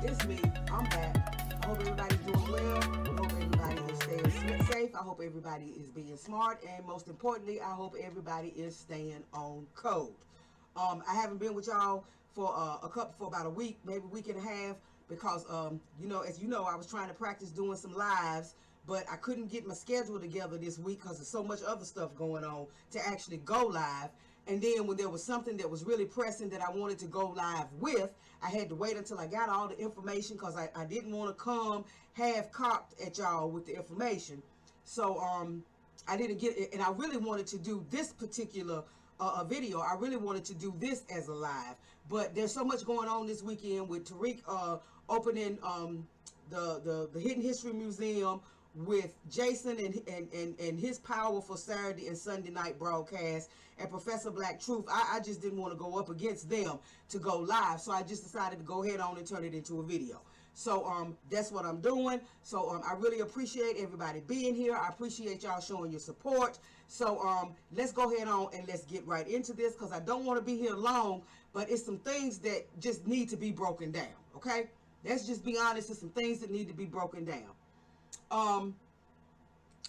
It's me. I'm back. I hope everybody's doing well. I hope everybody is staying safe. I hope everybody is being smart. And most importantly, I hope everybody is staying on code. I haven't been with y'all for about a week, maybe a week and a half, because as you know, I was trying to practice doing some lives, but I couldn't get my schedule together this week because there's so much other stuff going on to actually go live. And then when there was something that was really pressing that I wanted to go live with, I had to wait until I got all the information, because I didn't want to come half-cocked at y'all with the information. So I didn't get it, and I really wanted to do this particular video. I really wanted to do this as a live, but there's so much going on this weekend with Tariq opening the Hidden History Museum, with Jason and his powerful Saturday and Sunday night broadcast, and Professor Black Truth. I just didn't want to go up against them to go live, so I just decided to go ahead on and turn it into a video. So that's what I'm doing. So I really appreciate everybody being here. I appreciate y'all showing your support. So let's go ahead on and let's get right into this, because I don't want to be here long, but it's some things that just need to be broken down. Okay, let's just be honest. There's some things that need to be broken down.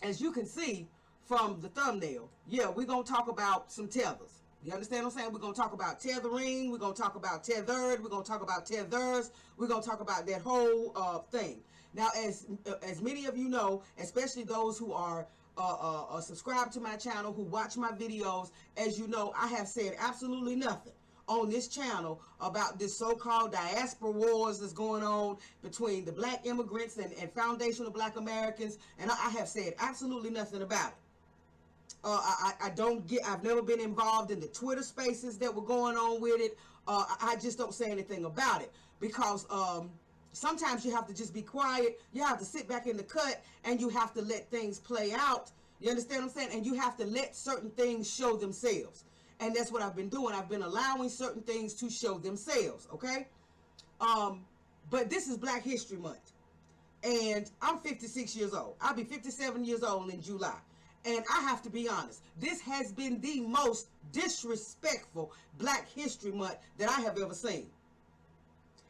As you can see from the thumbnail, yeah, we're going to talk about some tethers. You understand what I'm saying? We're going to talk about tethering. We're going to talk about tethered. We're going to talk about tethers. We're going to talk about that whole thing. Now, as many of you know, especially those who are subscribed to my channel, who watch my videos, as you know, I have said absolutely nothing on this channel about this so-called diaspora wars that's going on between the black immigrants and foundational black Americans, and I have said absolutely nothing about it. I've never been involved in the Twitter spaces that were going on with it. I just don't say anything about it, because sometimes you have to just be quiet. You have to sit back in the cut, and you have to let things play out. You understand what I'm saying? And you have to let certain things show themselves. And that's what I've been doing. I've been allowing certain things to show themselves, okay? But this is Black History Month. And I'm 56 years old. I'll be 57 years old in July. And I have to be honest, this has been the most disrespectful Black History Month that I have ever seen.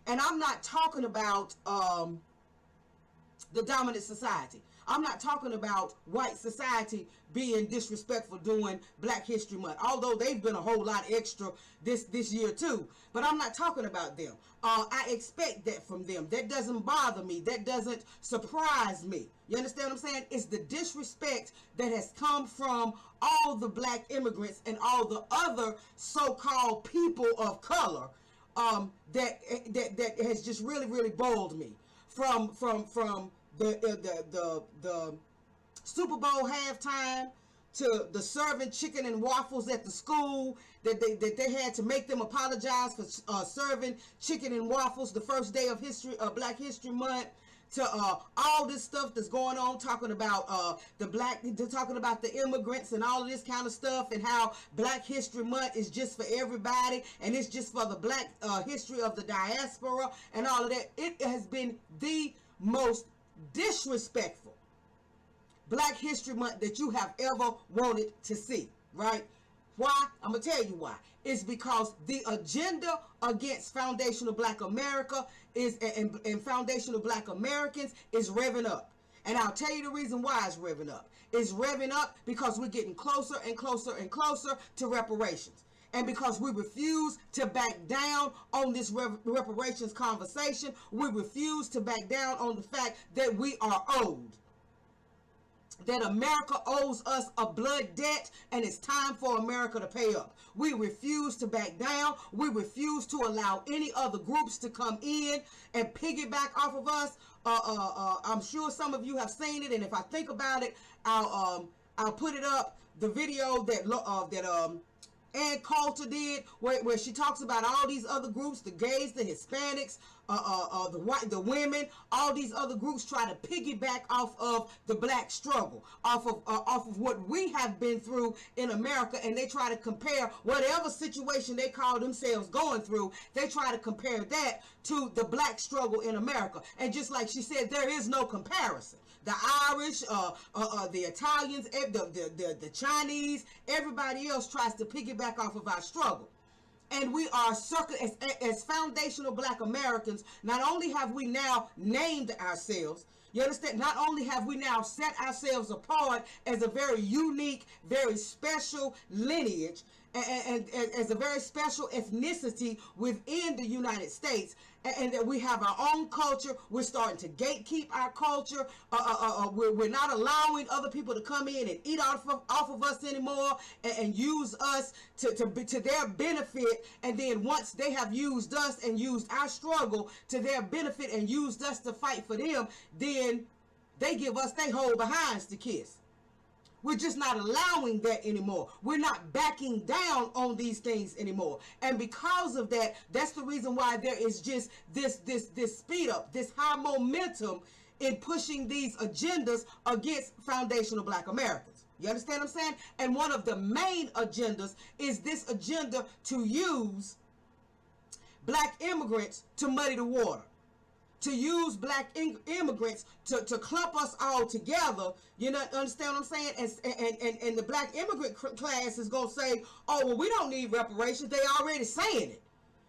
And I'm not talking about the dominant society. I'm not talking about white society being disrespectful during Black History Month, although they've been a whole lot extra this year too. But I'm not talking about them. I expect that from them. That doesn't bother me. That doesn't surprise me. You understand what I'm saying? It's the disrespect that has come from all the black immigrants and all the other so-called people of color that has just really boiled me. From the Super Bowl halftime to the serving chicken and waffles at the school that they had to make them apologize for serving chicken and waffles the first day of Black History Month, to all this stuff that's going on, talking about talking about the immigrants and all of this kind of stuff, and how Black History Month is just for everybody, and it's just for the black history of the diaspora and all of that. It has been the most disrespectful Black History Month that you have ever wanted to see, right? Why? I'm going to tell you why. It's because the agenda against foundational black America and foundational black Americans is revving up. And I'll tell you the reason why it's revving up. It's revving up because we're getting closer and closer and closer to reparations. And because we refuse to back down on this reparations conversation, we refuse to back down on the fact that we are owed. That America owes us a blood debt, and it's time for America to pay up. We refuse to back down. We refuse to allow any other groups to come in and piggyback off of us. I'm sure some of you have seen it, and if I think about it, I'll put it up. The video that Ann Coulter did, where she talks about all these other groups, the gays, the Hispanics, the women, all these other groups try to piggyback off of the black struggle, off of what we have been through in America, and they try to compare whatever situation they call themselves going through. They try to compare that to the black struggle in America, and just like she said, there is no comparison. The Irish, the Italians, the Chinese, everybody else tries to piggyback off of our struggle. And we are as foundational Black Americans. Not only have we now named ourselves, you understand, not only have we now set ourselves apart as a very unique, very special lineage, and as a very special ethnicity within the United States, and that we have our own culture. We're starting to gatekeep our culture. We're not allowing other people to come in and eat off of us anymore, and use us to their benefit. And then once they have used us and used our struggle to their benefit and used us to fight for them, then they give us their whole behinds to kiss. We're just not allowing that anymore. We're not backing down on these things anymore. And because of that, that's the reason why there is just this speed up, this high momentum in pushing these agendas against foundational Black Americans. You understand what I'm saying? And one of the main agendas is this agenda to use Black immigrants to muddy the water. To use Black immigrants to clump us all together. You know, understand what I'm saying? And the Black immigrant class is going to say, oh, well, we don't need reparations. They already saying it.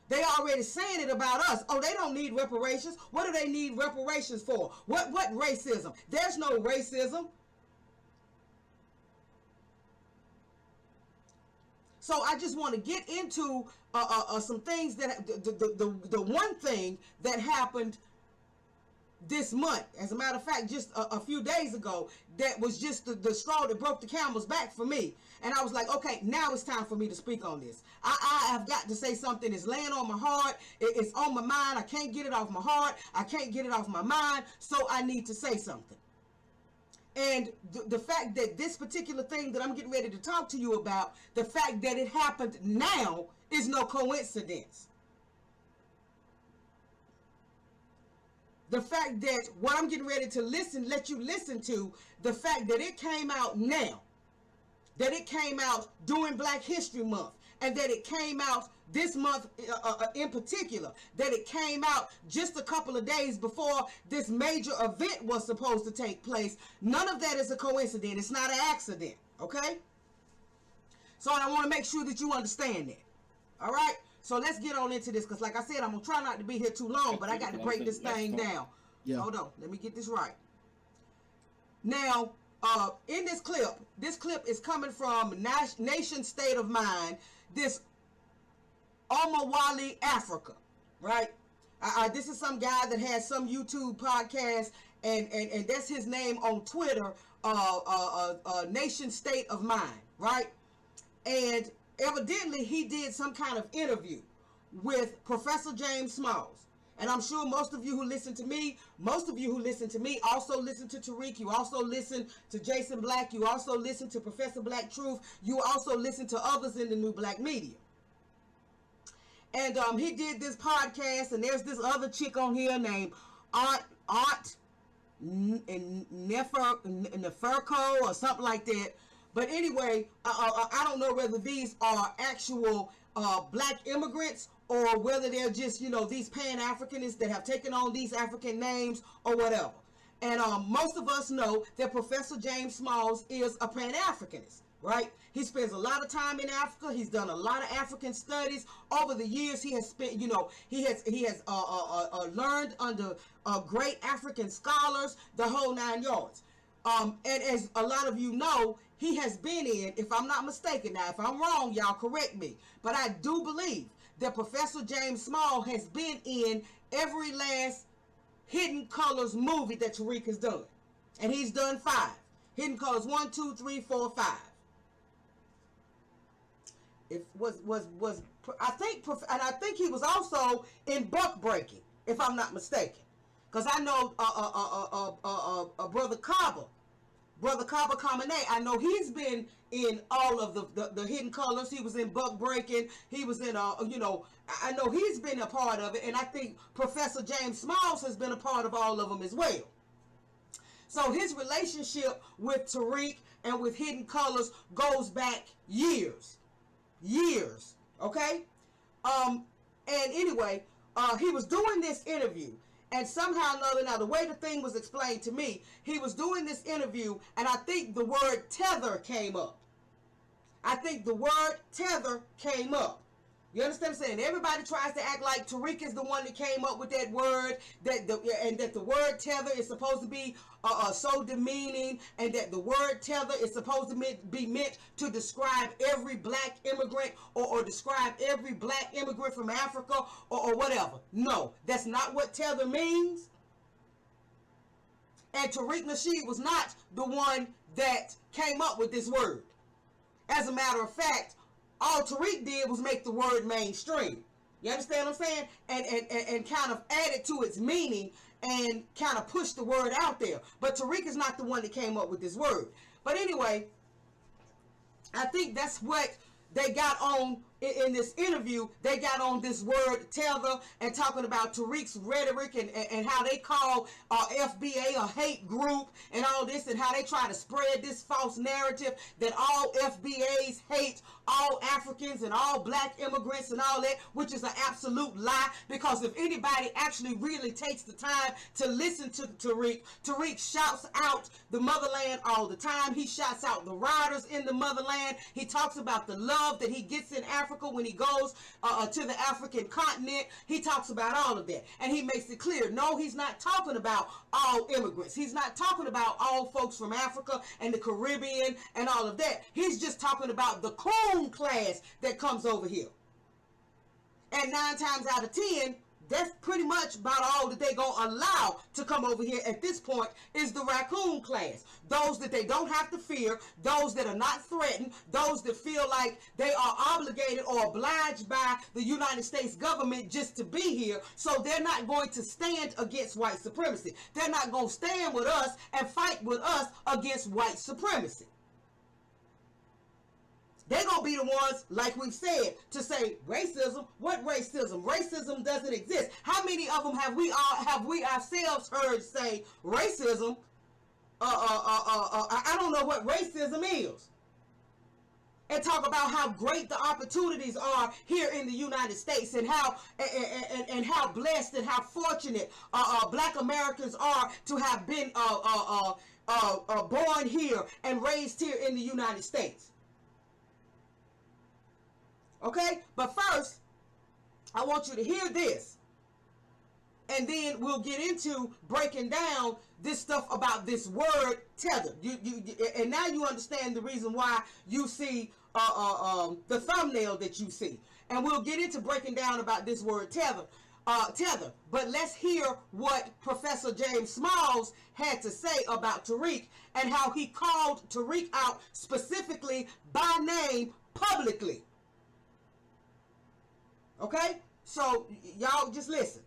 They already saying it about us. Oh, they don't need reparations. What do they need reparations for? What racism? There's no racism. So I just want to get into some things that the one thing that happened this month, as a matter of fact, just a few days ago, that was just the straw that broke the camel's back for me. And I was like, okay, now it's time for me to speak on this. I have got to say something. It's laying on my heart. It's on my mind. I can't get it off my heart. I can't get it off my mind. So I need to say something. And the fact that this particular thing that I'm getting ready to talk to you about, the fact that it happened now is no coincidence. The fact that what I'm getting ready to let you listen to, the fact that it came out now, that it came out during Black History Month, and that it came out this month in particular, that it came out just a couple of days before this major event was supposed to take place, none of that is a coincidence. It's not an accident, okay? So I want to make sure that you understand that, all right? So let's get on into this, because like I said, I'm going to try not to be here too long, but I got to break this thing down. Yeah. Hold on. Let me get this right. Now, in this clip is coming from Nation State of Mind, this Omawali Africa, right? This is some guy that has some YouTube podcast, and that's his name on Twitter, Nation State of Mind, right? And evidently, he did some kind of interview with Professor James Smalls. And I'm sure most of you who listen to me also listen to Tariq. You also listen to Jason Black. You also listen to Professor Black Truth. You also listen to others in the new Black media. And he did this podcast, and there's this other chick on here named Aunt Neferko or something like that. But anyway, I don't know whether these are actual Black immigrants or whether they're just, you know, these Pan-Africanists that have taken on these African names or whatever. And most of us know that Professor James Smalls is a Pan-Africanist, right? He spends a lot of time in Africa. He's done a lot of African studies. Over the years, he has spent, you know, he has learned under great African scholars, the whole 9 yards. And as a lot of you know, he has been in, if I'm not mistaken, now if I'm wrong, y'all correct me, but I do believe that Professor James Small has been in every last Hidden Colors movie that Tariq has done. And he's done 5. Hidden Colors 1, 2, 3, 4, 5. It I think he was also in Buck Breaking, if I'm not mistaken. Because I know Brother Kaba Kamene, I know he's been in all of the Hidden Colors. He was in Buck Breaking. He was in, I know he's been a part of it. And I think Professor James Smalls has been a part of all of them as well. So his relationship with Tariq and with Hidden Colors goes back years. Okay? And anyway, he was doing this interview. And somehow or another, now the way the thing was explained to me, he was doing this interview, and I think the word tether came up. You understand what I'm saying? Everybody tries to act like Tariq is the one that came up with that word, and that the word tether is supposed to be so demeaning, and that the word tether is supposed to be meant to describe every black immigrant, or describe every black immigrant from Africa, or whatever. No, that's not what tether means. And Tariq Nasheed was not the one that came up with this word. As a matter of fact, all Tariq did was make the word mainstream. You understand what I'm saying? And kind of added to its meaning and kind of pushed the word out there. But Tariq is not the one that came up with this word. But anyway, I think that's what they got on in this interview. They got on this word tether and talking about Tariq's rhetoric and how they call FBA a hate group and all this, and how they try to spread this false narrative that all FBAs hate all Africans and all black immigrants and all that, which is an absolute lie. Because if anybody actually really takes the time to listen to Tariq, Tariq shouts out the motherland all the time. He shouts out the riders in the motherland. He talks about the love that he gets in Africa when he goes to the African continent. He talks about all of that, and he makes it clear, no, he's not talking about all immigrants. He's not talking about all folks from Africa and the Caribbean and all of that. He's just talking about the coon class that comes over here. And 9 times out of 10, that's pretty much about all that they gonna allow to come over here at this point is the raccoon class. Those that they don't have to fear, those that are not threatened, those that feel like they are obligated or obliged by the United States government just to be here, so they're not going to stand against white supremacy. They're not going to stand with us and fight with us against white supremacy. They're going to be the ones, like we've said, to say racism. What racism? Racism doesn't exist. How many of them have we ourselves heard say racism? I don't know what racism is. And talk about how great the opportunities are here in the United States, and how and how blessed and how fortunate black Americans are to have been born here and raised here in the United States. Okay, but first, I want you to hear this, and then we'll get into breaking down this stuff about this word tethered. And now you understand the reason why you see the thumbnail that you see, and we'll get into breaking down about this word tether. But let's hear what Professor James Smalls had to say about Tariq and how he called Tariq out specifically by name publicly. Okay, so y'all just listen.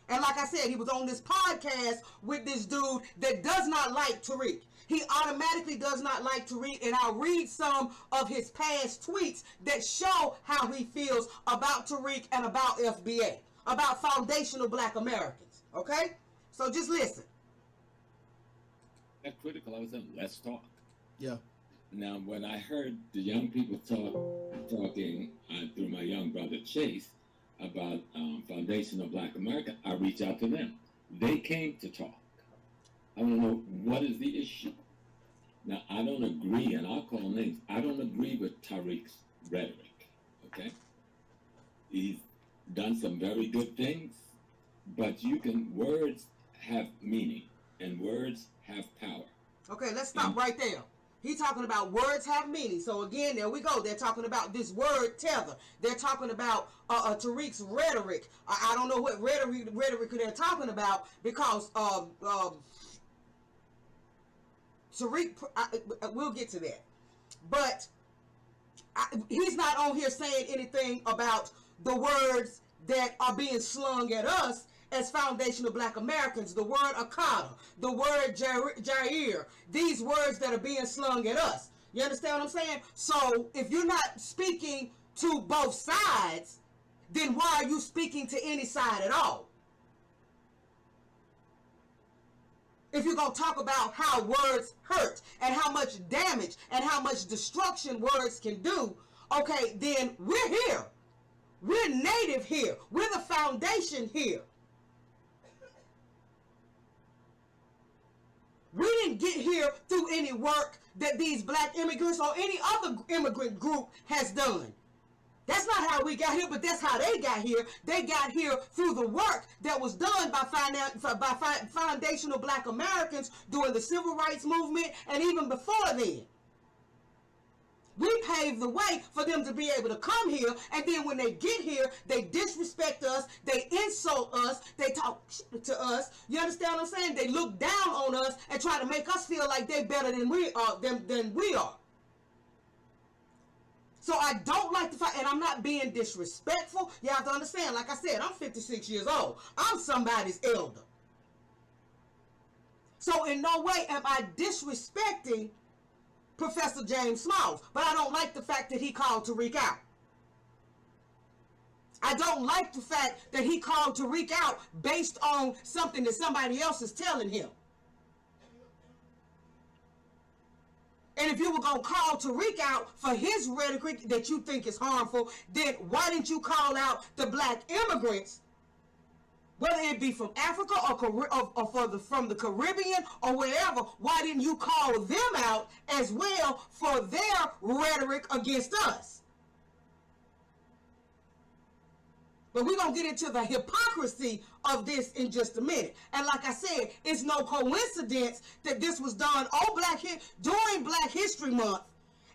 And like I said, he was on this podcast with this dude that does not like Tariq. He automatically does not like Tariq, and I'll read some of his past tweets that show how he feels about Tariq and about FBA, about foundational black Americans. Okay, so just listen. That critical, I was in Let's Talk. Yeah. Now, when I heard the young people talking through my young brother Chase about foundational black America, I reached out to them. They came to talk. I want to know, what is the issue? Now, I don't agree, and I'll call names. I don't agree with Tariq's rhetoric, okay? He's done some very good things, but words have meaning, and words have power. Okay, let's stop right there. He's talking about words have meaning. So again, there we go. They're talking about this word tether. They're talking about Tariq's rhetoric. I don't know what rhetoric they're talking about, because Tariq, we'll get to that. But he's not on here saying anything about the words that are being slung at us as foundational black Americans. The word Akata, the word Jair, these words that are being slung at us. You understand what I'm saying? So if you're not speaking to both sides, then why are you speaking to any side at all? If you're going to talk about how words hurt and how much damage and how much destruction words can do, okay, then we're here. We're native here. We're the foundation here. We didn't get here through any work that these black immigrants or any other immigrant group has done. That's not how we got here, but that's how they got here. They got here through the work that was done by foundational Black Americans during the Civil Rights Movement and even before then. We paved the way for them to be able to come here, and then when they get here, they disrespect us, they insult us, they talk shit to us. You understand what I'm saying? They look down on us and try to make us feel like they're better than we are. So I don't like the fact, and I'm not being disrespectful. You have to understand, like I said, I'm 56 years old. I'm somebody's elder. So in no way am I disrespecting Professor James Smalls, but I don't like the fact that he called Tariq out. I don't like the fact that he called Tariq out based on something that somebody else is telling him. And if you were going to call Tariq out for his rhetoric that you think is harmful, then why didn't you call out the Black immigrants, whether it be from Africa or from the Caribbean or wherever? Why didn't you call them out as well for their rhetoric against us? But we're going to get into the hypocrisy of this in just a minute. And like I said, it's no coincidence that this was done during Black History Month,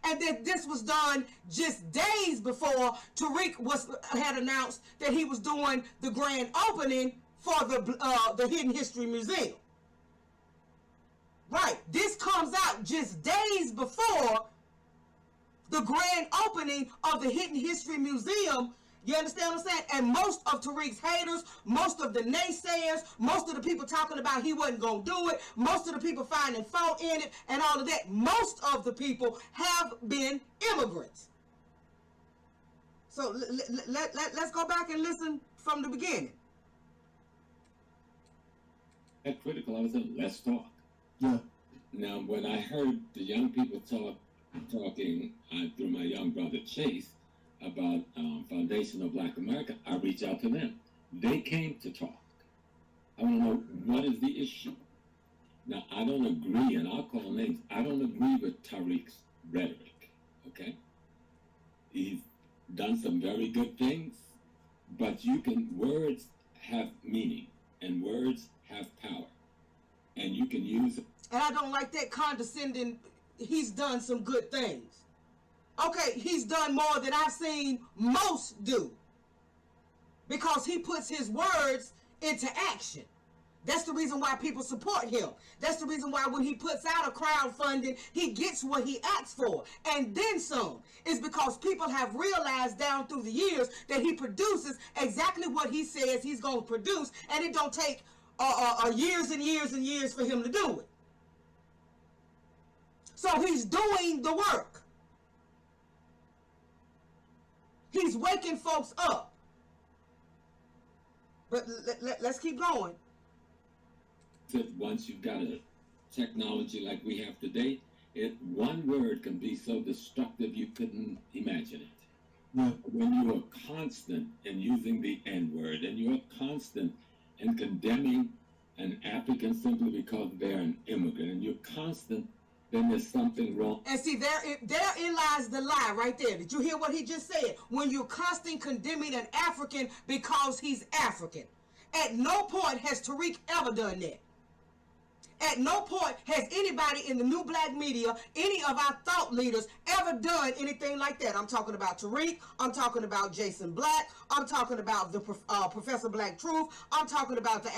and that this was done just days before Tariq had announced that he was doing the grand opening for the Hidden History Museum. Right. This comes out just days before the grand opening of the Hidden History Museum. You understand what I'm saying? And most of Tariq's haters, most of the naysayers, most of the people talking about he wasn't going to do it, most of the people finding fault in it and all of that, most of the people have been immigrants. So let's go back and listen from the beginning. At critical, I was like, let's talk. Yeah. Now, when I heard the young people talking through my young brother Chase, about Foundation of Black America, I reach out to them. They came to talk. I want to know, what is the issue? Now, I don't agree, and I'll call names, I don't agree with Tariq's rhetoric, okay? He's done some very good things, but words have meaning, and words have power, and you can use it. And I don't like that condescending, he's done some good things. Okay, he's done more than I've seen most do, because he puts his words into action. That's the reason why people support him. That's the reason why when he puts out a crowdfunding, he gets what he asks for, and then some. It's because people have realized down through the years that he produces exactly what he says he's going to produce, and it don't take years and years and years for him to do it. So he's doing the work. He's waking folks up. But let's keep going. Once you've got a technology like we have today, one word can be so destructive you couldn't imagine it. Yeah. When you are constant in using the N-word, and you're constant in condemning an African simply because they're an immigrant, and you're constant, then there's something wrong. And see, therein lies the lie right there. Did you hear what he just said? When you're constantly condemning an African because he's African. At no point has Tariq ever done that. At no point has anybody in the new black media, any of our thought leaders, ever done anything like that. I'm talking about Tariq. I'm talking about Jason Black. I'm talking about the Professor Black Truth. I'm talking about the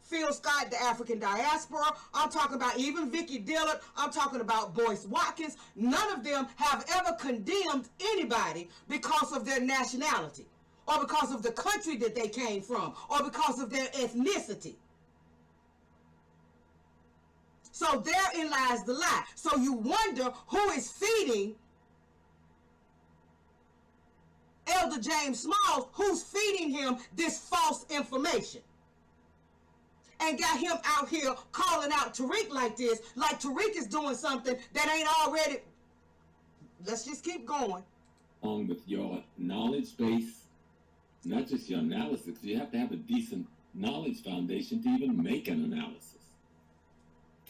Phil Scott, the African diaspora. I'm talking about even Vicky Dillard. I'm talking about Boyce Watkins. None of them have ever condemned anybody because of their nationality, or because of the country that they came from, or because of their ethnicity. So therein lies the lie. So you wonder who is feeding Elder James Smalls, who's feeding him this false information, and got him out here calling out Tariq like this, like Tariq is doing something that ain't already. Let's just keep going. Along with your knowledge base, not just your analysis, you have to have a decent knowledge foundation to even make an analysis.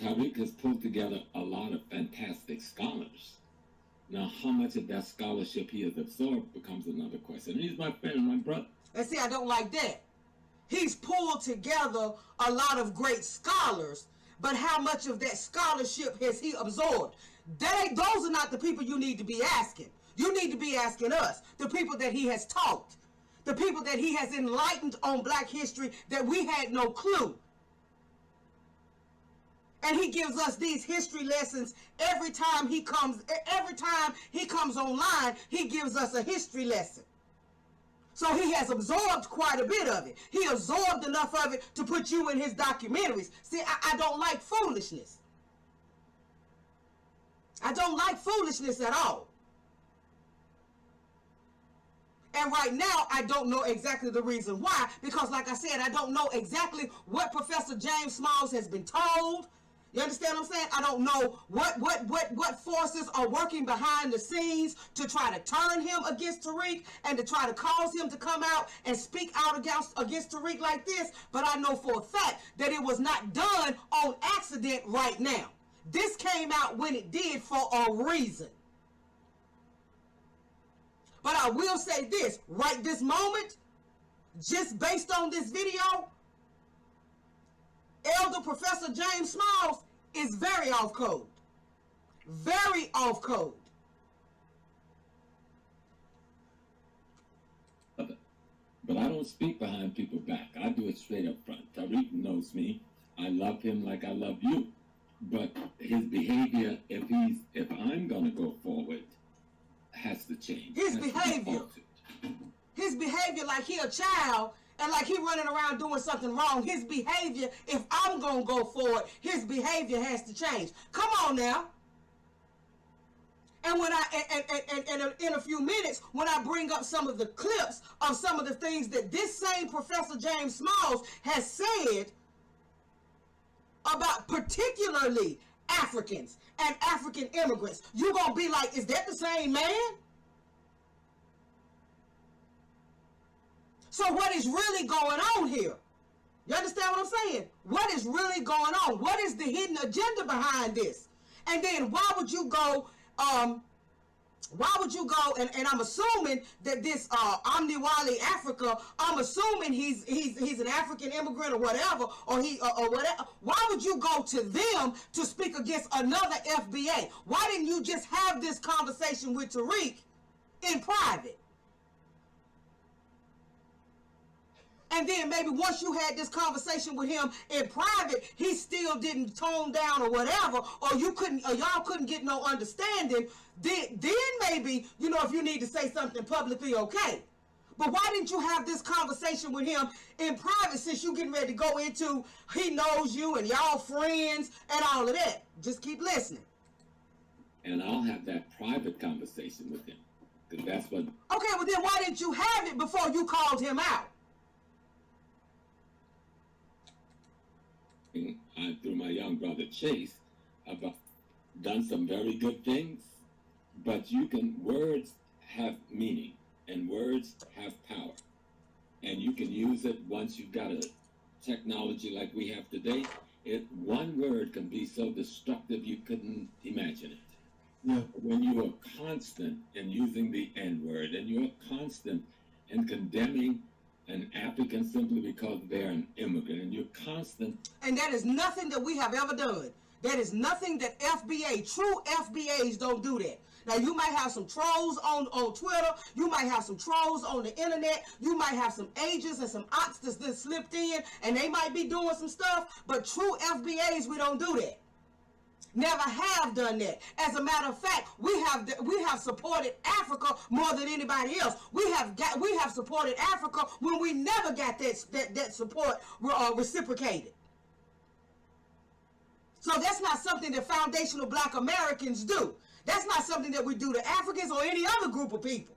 Tariq has pulled together a lot of fantastic scholars, Now, how much of that scholarship he has absorbed becomes another question. And he's my friend and my brother. And see, I don't like that. He's pulled together a lot of great scholars, but how much of that scholarship has he absorbed? Those are not the people you need to be asking. You need to be asking us, the people that he has taught, the people that he has enlightened on black history that we had no clue. And he gives us these history lessons every time he comes online, he gives us a history lesson. So he has absorbed quite a bit of it. He absorbed enough of it to put you in his documentaries. See, I don't like foolishness. I don't like foolishness at all. And right now, I don't know exactly the reason why, because like I said, I don't know exactly what Professor James Smalls has been told. You understand what I'm saying? I don't know what forces are working behind the scenes to try to turn him against Tariq and to try to cause him to come out and speak out against Tariq like this. But I know for a fact that it was not done on accident right now. This came out when it did for a reason. But I will say this, right this moment, just based on this video, Elder Professor James Smalls is very off code. Very off code. But I don't speak behind people's back. I do it straight up front. Tariq knows me. I love him like I love you. But his behavior, if I'm gonna go forward, has to change. His behavior like he a child and like he running around doing something wrong. His behavior, if I'm going to go forward, his behavior has to change. Come on now. And when in a few minutes, when I bring up some of the clips of some of the things that this same Professor James Smalls has said about particularly Africans and African immigrants, you're going to be like, is that the same man? So what is really going on here? You understand what I'm saying? What is really going on? What is the hidden agenda behind this? And then why would you go, and I'm assuming that this Omniwali Africa, I'm assuming he's an African immigrant or whatever, or whatever. Why would you go to them to speak against another FBA? Why didn't you just have this conversation with Tariq in private? And then maybe once you had this conversation with him in private, he still didn't tone down or whatever, or y'all couldn't get no understanding. Then maybe, if you need to say something publicly, okay. But why didn't you have this conversation with him in private, since you getting ready to go into he knows you and y'all friends and all of that? Just keep listening. And I'll have that private conversation with him. Because that's what... Okay, well then why didn't you have it before you called him out? Through my young brother Chase, I've done some very good things, but words have meaning and words have power, and you can use it once you've got a technology like we have today. One word can be so destructive you couldn't imagine it. Yeah. When you are constant in using the N-word, and you're constant in condemning an African simply because they're an immigrant, and you're constant. And that is nothing that we have ever done. That is nothing that true FBAs don't do that. Now, you might have some trolls on Twitter. You might have some trolls on the internet. You might have some agents and some ops that slipped in, and they might be doing some stuff. But true FBAs, we don't do that. Never have done that. As a matter of fact, we have supported Africa more than anybody else. We have supported Africa when we never got that support reciprocated. So that's not something that foundational Black Americans do. That's not something that we do to Africans or any other group of people.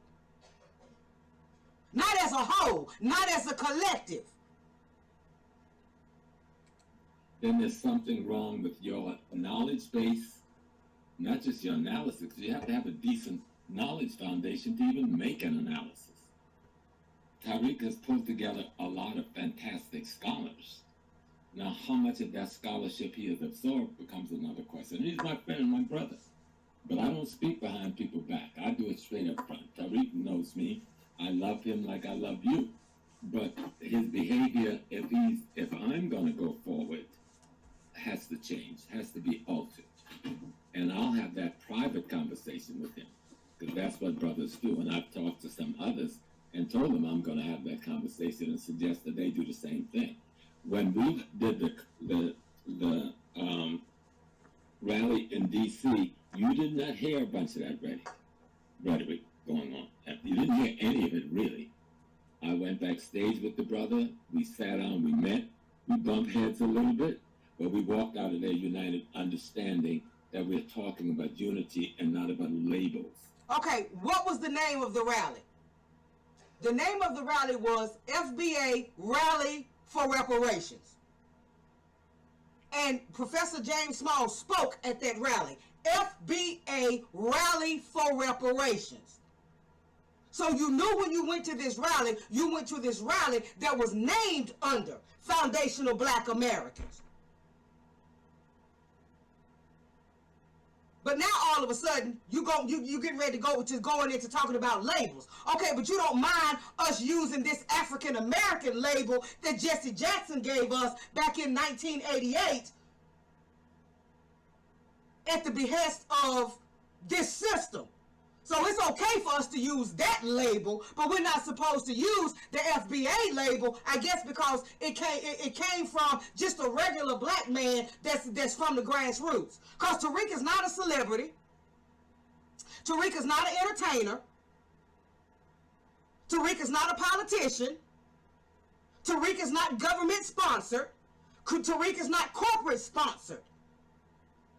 Not as a whole, not as a collective. Then there's something wrong with your knowledge base, not just your analysis. You have to have a decent knowledge foundation to even make an analysis. Tariq has pulled together a lot of fantastic scholars. Now, how much of that scholarship he has absorbed becomes another question. And he's my friend and my brother. But I don't speak behind people's back. I do it straight up front. Tariq knows me. I love him like I love you. But his behavior, if I'm gonna go forward, has to change, has to be altered. And I'll have that private conversation with him. Because that's what brothers do. And I've talked to some others and told them I'm gonna have that conversation and suggest that they do the same thing. When we did the rally in DC, you did not hear a bunch of that rhetoric going on. You didn't hear any of it, really. I went backstage with the brother. We sat down, we met, we bumped heads a little bit, but we walked out of there united, understanding that we're talking about unity and not about labels. Okay, what was the name of the rally? The name of the rally was FBA Rally for Reparations. And Professor James Small spoke at that rally. FBA Rally for Reparations. So you knew when you went to this rally, you went to this rally that was named under Foundational Black Americans. But now all of a sudden, you getting ready to going into talking about labels. Okay, but you don't mind us using this African American label that Jesse Jackson gave us back in 1988 at the behest of this system. So it's okay for us to use that label, but we're not supposed to use the FBA label, I guess because it came from just a regular black man that's from the grassroots. Because Tariq is not a celebrity. Tariq is not an entertainer. Tariq is not a politician. Tariq is not government sponsored. Tariq is not corporate sponsored.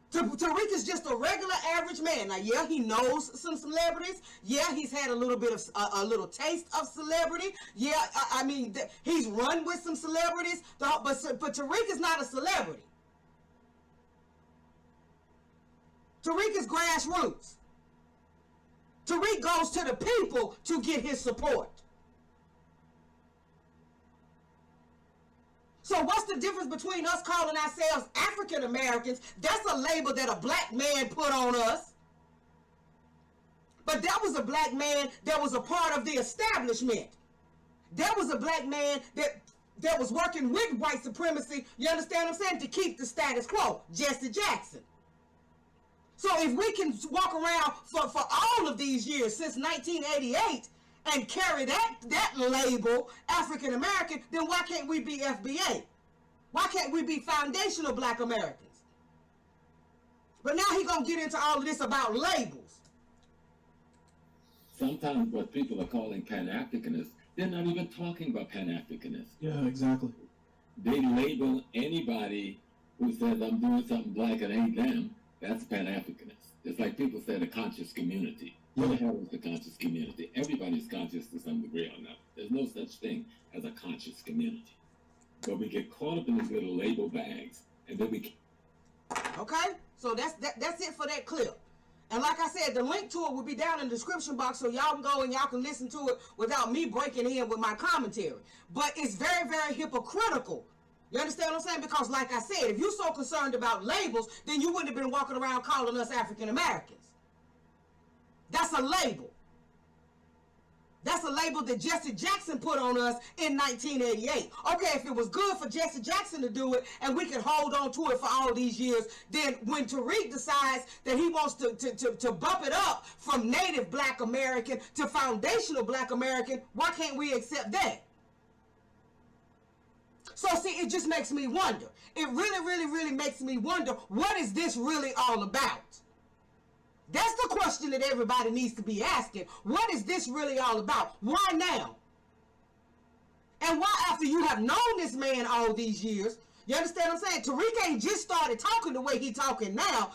Tariq is just a regular average man. Now, yeah, he knows some celebrities. Yeah, he's had a little bit of a little taste of celebrity. Yeah, I mean, he's run with some celebrities. But Tariq is not a celebrity. Tariq is grassroots. Tariq goes to the people to get his support. So what's the difference between us calling ourselves African Americans? That's a label that a black man put on us. But that was a black man that was a part of the establishment. That was a black man that was working with white supremacy, you understand what I'm saying, to keep the status quo, Jesse Jackson. So if we can walk around for all of these years, since 1988, and carry that label, African American, then why can't we be FBA? Why can't we be Foundational Black Americans? But now he gonna get into all of this about labels. Sometimes what people are calling Pan-Africanists, they're not even talking about Pan-Africanists. Yeah, exactly. They label anybody who says, I'm doing something black and ain't them, that's Pan-Africanist. It's like people say the conscious community. What the hell is the conscious community? Everybody's conscious to some degree or not. There's no such thing as a conscious community. But we get caught up in these little label bags, and then we... Okay, so that's it for that clip. And like I said, the link to it will be down in the description box, so y'all can go and y'all can listen to it without me breaking in with my commentary. But it's very, very hypocritical. You understand what I'm saying? Because like I said, if you're so concerned about labels, then you wouldn't have been walking around calling us African Americans. That's a label. That's a label that Jesse Jackson put on us in 1988. Okay, if it was good for Jesse Jackson to do it and we could hold on to it for all these years, then when Tariq decides that he wants to bump it up from native black American to foundational black American, why can't we accept that? So see, it just makes me wonder. It really, really, really makes me wonder, what is this really all about? That's the question that everybody needs to be asking. What is this really all about? Why now? And why, after you have known this man all these years, you understand what I'm saying? Tariq ain't just started talking the way he talking now.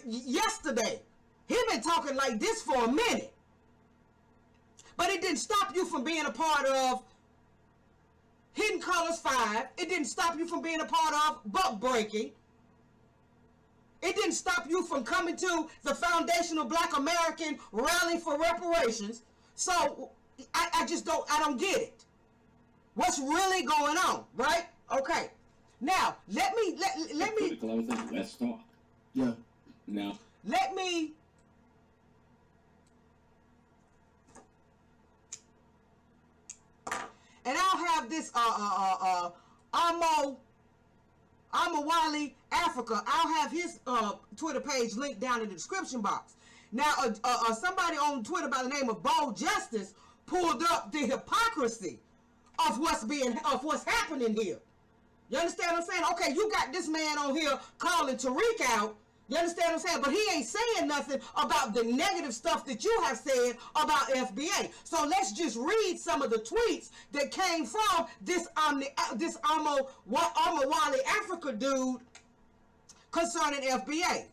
Yesterday, he been talking like this for a minute. But it didn't stop you from being a part of Hidden Colors 5. It didn't stop you from being a part of Buck Breaking. It didn't stop you from coming to the Foundational Black American Rally for Reparations. So I don't get it. What's really going on, right? Okay. Now, let me Let's talk. Yeah. Now, let me And I'll have this Amawali Africa. I'll have his Twitter page linked down in the description box. Now, somebody on Twitter by the name of Bold Justice pulled up the hypocrisy of what's happening here. You understand what I'm saying? Okay, you got this man on here calling Tariq out. You understand what I'm saying? But he ain't saying nothing about the negative stuff that you have said about FBA. So let's just read some of the tweets that came from this Amawali Africa dude concerning FBA.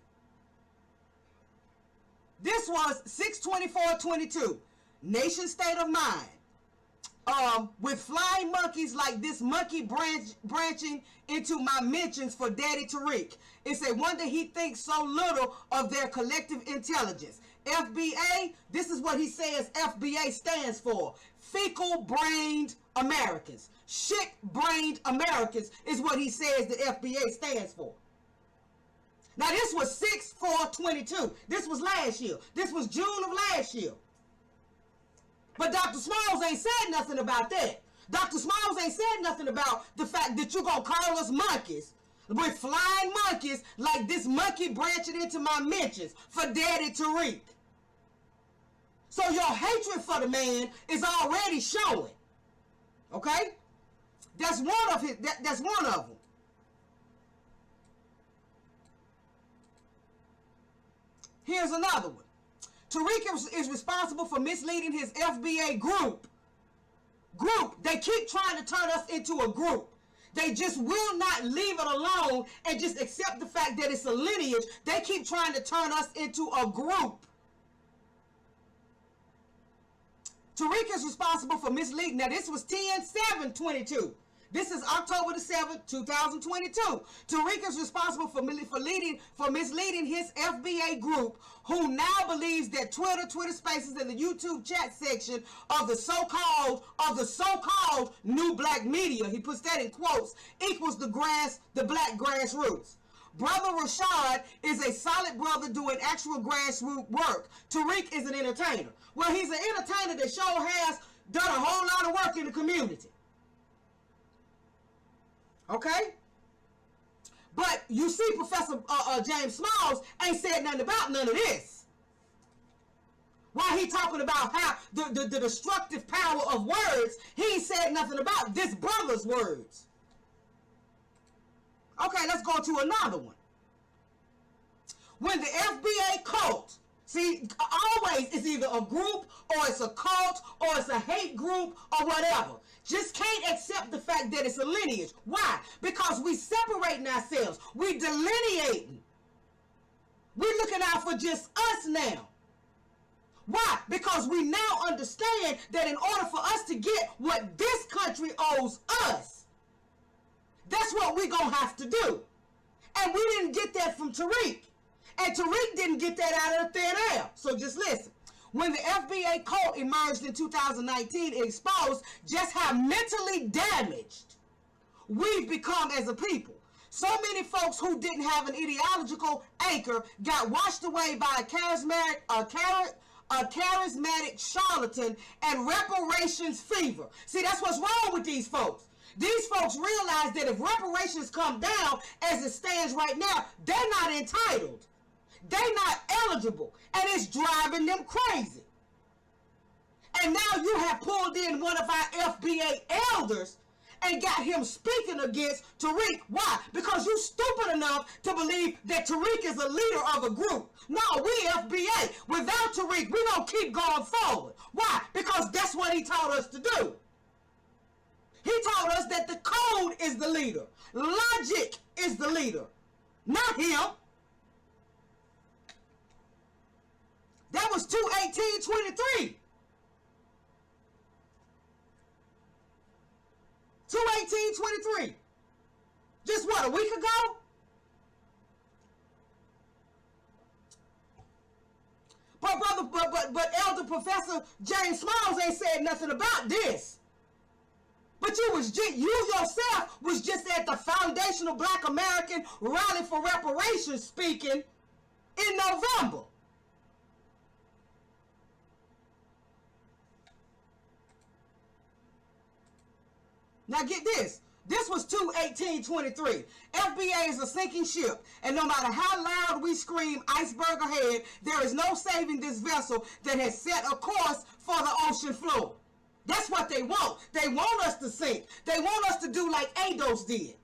This was 6/24/22. Nation state of mind. With flying monkeys like this monkey branching into my mentions for Daddy Tariq. It's a wonder he thinks so little of their collective intelligence. FBA, this is what he says FBA stands for. Fecal-brained Americans. Shit-brained Americans is what he says the FBA stands for. Now this was 6/4/22. This was last year. This was June of last year. But Dr. Smalls ain't said nothing about that. Dr. Smalls ain't said nothing about the fact that you're going to call us monkeys with flying monkeys like this monkey branching into my mentions for Daddy Tariq. So your hatred for the man is already showing. Okay? That's one of his. That's one of them. Here's another one. Tariq is responsible for misleading his FBA group. They keep trying to turn us into a group. They just will not leave it alone and just accept the fact that it's a lineage. They keep trying to turn us into a group. Tariq is responsible for misleading. Now this was 10/7/22. This is October the 7th, 2022. Tariq is responsible for misleading his FBA group, who now believes that Twitter Spaces, and the YouTube chat section of the so-called new black media, he puts that in quotes, equals the black grassroots. Brother Rashad is a solid brother doing actual grassroots work. Tariq is an entertainer. Well, he's an entertainer that sure has done a whole lot of work in the community. Okay? But you see Professor James Smalls ain't said nothing about none of this. Why he talking about how the destructive power of words, he ain't said nothing about this brother's words. Okay, let's go to another one. When the FBA cult, see, always it's either a group or it's a cult or it's a hate group or whatever. Just can't accept the fact that it's a lineage. Why? Because we separating ourselves. We delineating. We're looking out for just us now. Why? Because we now understand that in order for us to get what this country owes us, that's what we're going to have to do. And we didn't get that from Tariq. And Tariq didn't get that out of the thin air. So just listen. When the FBA cult emerged in 2019, it exposed just how mentally damaged we've become as a people. So many folks who didn't have an ideological anchor got washed away by a charismatic charlatan and reparations fever. See, that's what's wrong with these folks. These folks realize that if reparations come down as it stands right now, they're not entitled. They're not eligible. And it's driving them crazy. And now you have pulled in one of our FBA elders and got him speaking against Tariq. Why? Because you stupid enough to believe that Tariq is a leader of a group. No, we FBA. Without Tariq, we don't keep going forward. Why? Because that's what he taught us to do. He taught us that the code is the leader. Logic is the leader, not him. That was 2/18/23. 2/18/23. Just what, a week ago? But Elder Professor James Smalls ain't said nothing about this. But you yourself was just at the Foundational Black American Rally for Reparations speaking in November. Now get this. This was 2/18/23. FBA is a sinking ship, and no matter how loud we scream iceberg ahead, there is no saving this vessel that has set a course for the ocean floor. That's what they want. They want us to sink. They want us to do like ADOS did.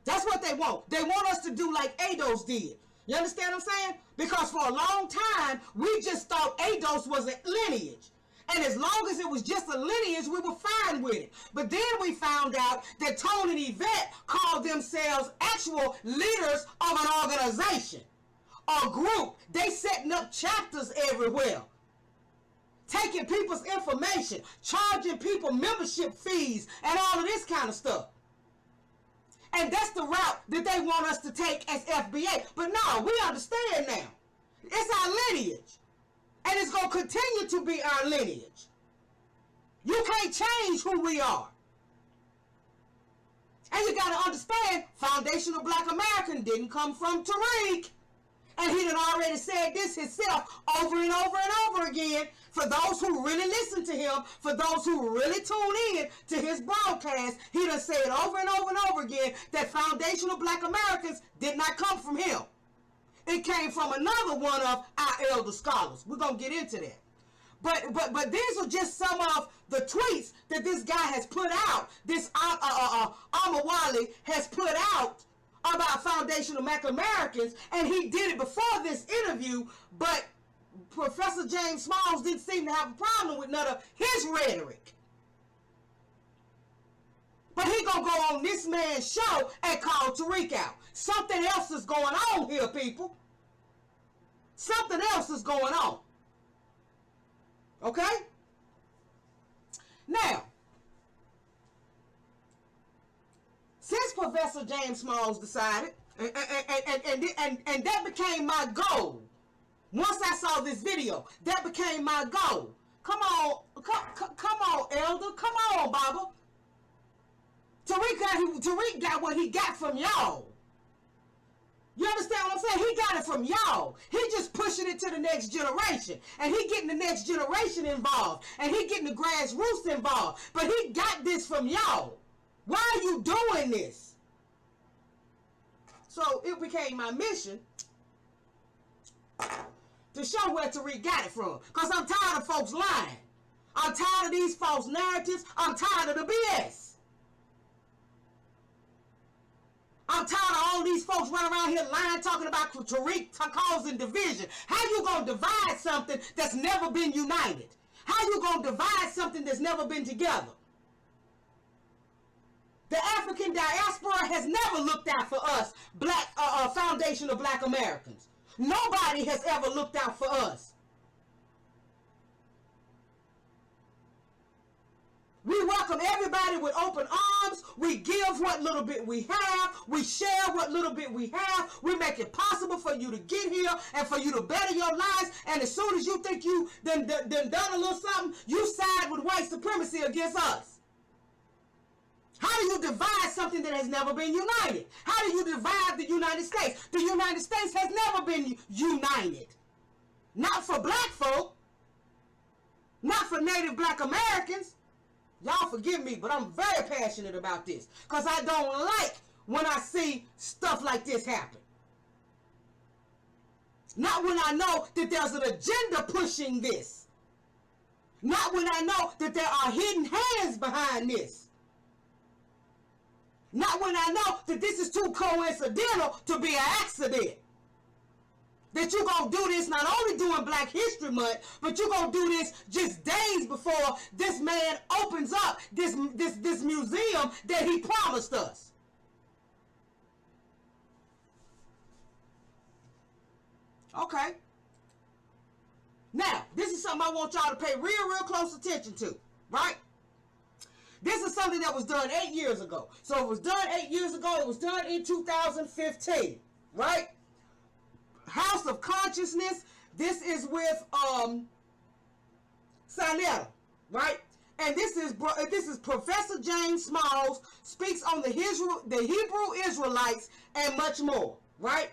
That's what they want. They want us to do like ADOS did. You understand what I'm saying? Because for a long time, we just thought ADOS was a lineage. And as long as it was just a lineage, we were fine with it. But then we found out that Tone and Yvette called themselves actual leaders of an organization, a group. They setting up chapters everywhere, taking people's information, charging people membership fees, and all of this kind of stuff. And that's the route that they want us to take as FBA. But no, we understand now. It's our lineage. And it's going to continue to be our lineage. You can't change who we are. And you got to understand, foundational Black American didn't come from Tariq. And he done already said this himself over and over and over again. For those who really listen to him, for those who really tune in to his broadcast, he done said over and over and over again that foundational Black Americans did not come from him. It came from another one of our elder scholars. We're going to get into that. But these are just some of the tweets that this guy has put out, this Amawali has put out about foundational Black Americans, and he did it before this interview, but Professor James Smalls didn't seem to have a problem with none of his rhetoric. But he gonna go on this man's show and call Tariq out. Something else is going on here, people. Something else is going on. Okay? Now, since Professor James Smalls decided, and that became my goal. Once I saw this video, that became my goal. Come on, come on, Elder. Come on, Baba. Tariq got what he got from y'all. You understand what I'm saying? He got it from y'all. He just pushing it to the next generation. And he getting the next generation involved. And he getting the grassroots involved. But he got this from y'all. Why are you doing this? So it became my mission to show where Tariq got it from. Because I'm tired of folks lying. I'm tired of these false narratives. I'm tired of the BS. I'm tired of all these folks running around here lying, talking about Tariq causing division. How you going to divide something that's never been united? How you going to divide something that's never been together? The African diaspora has never looked out for us, foundational Black Americans. Nobody has ever looked out for us. We welcome everybody with open arms. We give what little bit we have. We share what little bit we have. We make it possible for you to get here and for you to better your lives. And as soon as you think you done a little something, you side with white supremacy against us. How do you divide something that has never been united? How do you divide the United States? The United States has never been united. Not for black folk. Not for native Black Americans. Y'all forgive me, but I'm very passionate about this. Because I don't like when I see stuff like this happen. Not when I know that there's an agenda pushing this. Not when I know that there are hidden hands behind this. Not when I know that this is too coincidental to be an accident. That you're going to do this not only during Black History Month, but you're going to do this just days before this man opens up this museum that he promised us. Okay. Now, this is something I want y'all to pay real close attention to, right? This is something that was done 8 years ago. So it was done 8 years ago. It was done in 2015, right? House of Consciousness. This is with Sanetta, right? And this is Professor James Smalls speaks on the Hebrew Israelites and much more, right?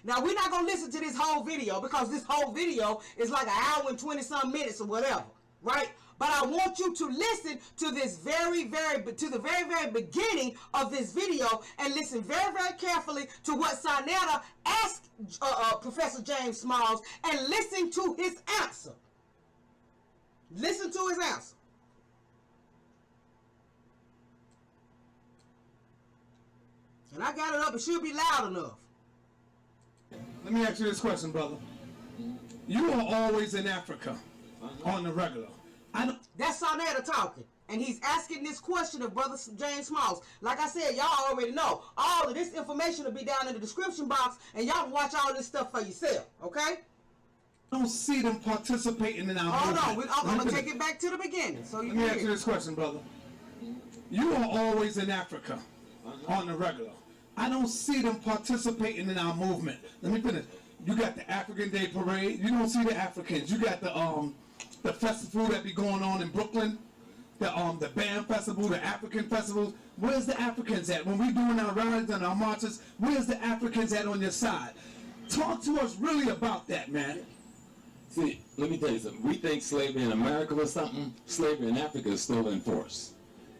Now we're not gonna listen to this whole video because this whole video is like an hour and 20-some minutes or whatever, right? But I want you to listen to this to the very beginning of this video and listen very carefully to what Sarnetta asked Professor James Smalls and listen to his answer. Listen to his answer. And I got it up. It should be loud enough. Let me ask you this question, brother. You are always in Africa on the regular. That's Sarnetta talking. And he's asking this question of Brother James Smalls. Like I said, y'all already know. All of this information will be down in the description box, and y'all can watch all this stuff for yourself, okay? I don't see them participating in our Hold movement. on. I'm going to take it back to the beginning. So Let me ask you this question, brother. You are always in Africa on the regular. I don't see them participating in our movement. Let me finish. You got the African Day Parade. You don't see the Africans. You got the festival that be going on in Brooklyn. The band festival, the African festivals. Where's the Africans at? When we doing our rallies and our marches, where's the Africans at on your side? Talk to us really about that, man. See, let me tell you something. We think slavery in America was something. Slavery in Africa is still in force.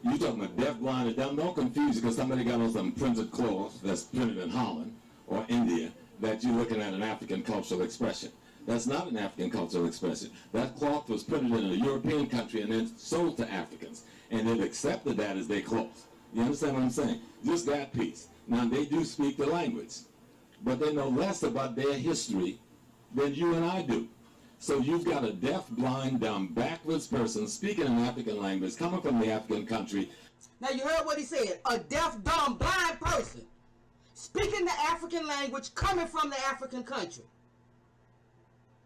You talking about deaf, blind, and dumb. Don't confuse you because somebody got on some printed cloth that's printed in Holland or India that you're looking at an African cultural expression. That's not an African cultural expression. That cloth was printed in a European country and then sold to Africans. And they've accepted that as their cloth. You understand what I'm saying? Just that piece. Now, they do speak the language, but they know less about their history than you and I do. So you've got a deaf, blind, dumb, backwards person speaking an African language, coming from the African country. Now, you heard what he said. A deaf, dumb, blind person speaking the African language, coming from the African country.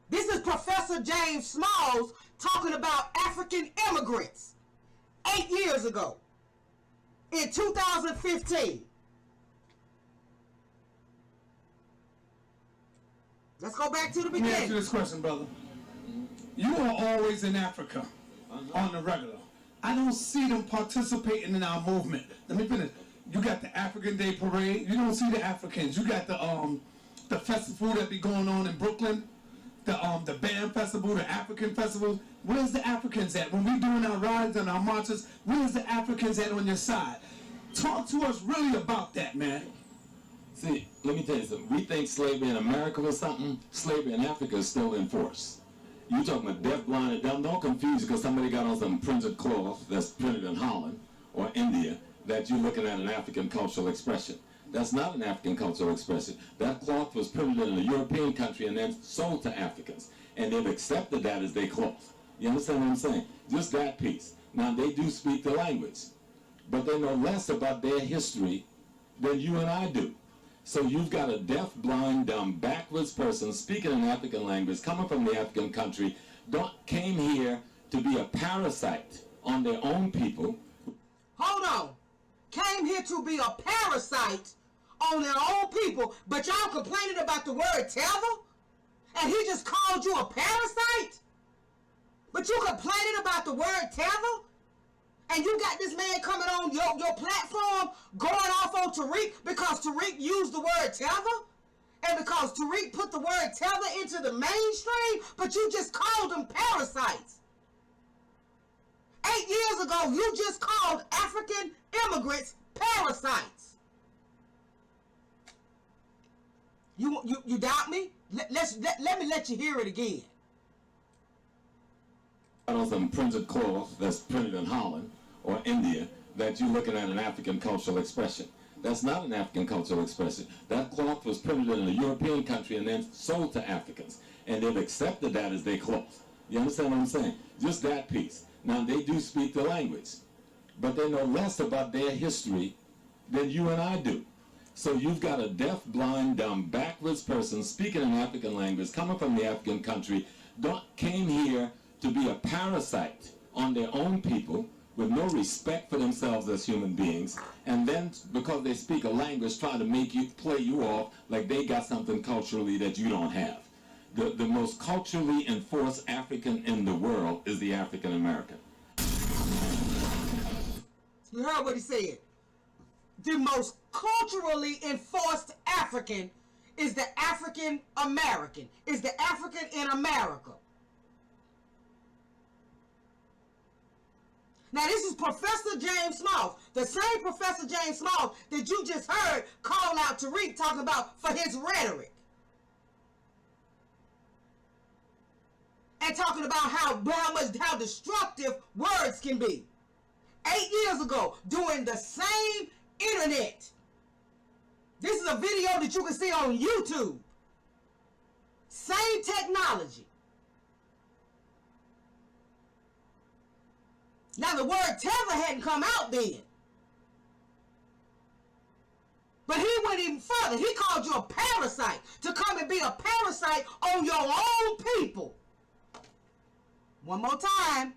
This is Professor James Smalls talking about African immigrants 8 years ago, in 2015. Let's go back to the beginning. Let me ask you this question, brother. You are always in Africa on the regular. I don't see them participating in our movement. Let me finish. You got the African Day Parade. You don't see the Africans. You got the festival that be going on in Brooklyn. The band festival, the African festivals. Where's the Africans at? When we doing our rides and our marches, where's the Africans at on your side? Talk to us really about that, man. See, let me tell you something. We think slavery in America was something. Slavery in Africa is still in force. You talking about deaf, blind, and dumb. Don't confuse you because somebody got on some printed cloth that's printed in Holland or India that you're looking at an African cultural expression. That's not an African cultural expression. That cloth was printed in a European country and then sold to Africans. And they've accepted that as their cloth. You understand what I'm saying? Just that piece. Now, they do speak the language, but they know less about their history than you and I do. So you've got a deaf, blind, dumb, backwards person speaking an African language, coming from the African country, came here to be a parasite on their own people. Hold on. Came here to be a parasite on their own people, but y'all complaining about the word tether? And he just called you a parasite? But you complaining about the word tether? And you got this man coming on your platform going off on Tariq because Tariq used the word tether? And because Tariq put the word tether into the mainstream, but you just called them parasites. 8 years ago, you just called African immigrants parasites. You doubt me? Let me let you hear it again. On some printed cloth that's printed in Holland or India that you're looking at an African cultural expression. That's not an African cultural expression. That cloth was printed in a European country and then sold to Africans. And they've accepted that as their cloth. You understand what I'm saying? Just that piece. Now, they do speak the language, but they know less about their history than you and I do. So you've got a deaf, blind, dumb, backwards person speaking an African language, coming from the African country, came here to be a parasite on their own people with no respect for themselves as human beings, and then because they speak a language, try to play you off like they got something culturally that you don't have. The most culturally enforced African in the world is the African American. You heard what he said. The most culturally enforced African is the African American, is the African in America. Now, this is Professor James Smalls, the same Professor James Smalls that you just heard call out Tariq talking about for his rhetoric. And talking about how destructive words can be. 8 years ago, doing the same internet. This is a video that you can see on YouTube. Same technology. Now, the word tether hadn't come out then. But he went even further. He called you a parasite, to come and be a parasite on your own people. One more time.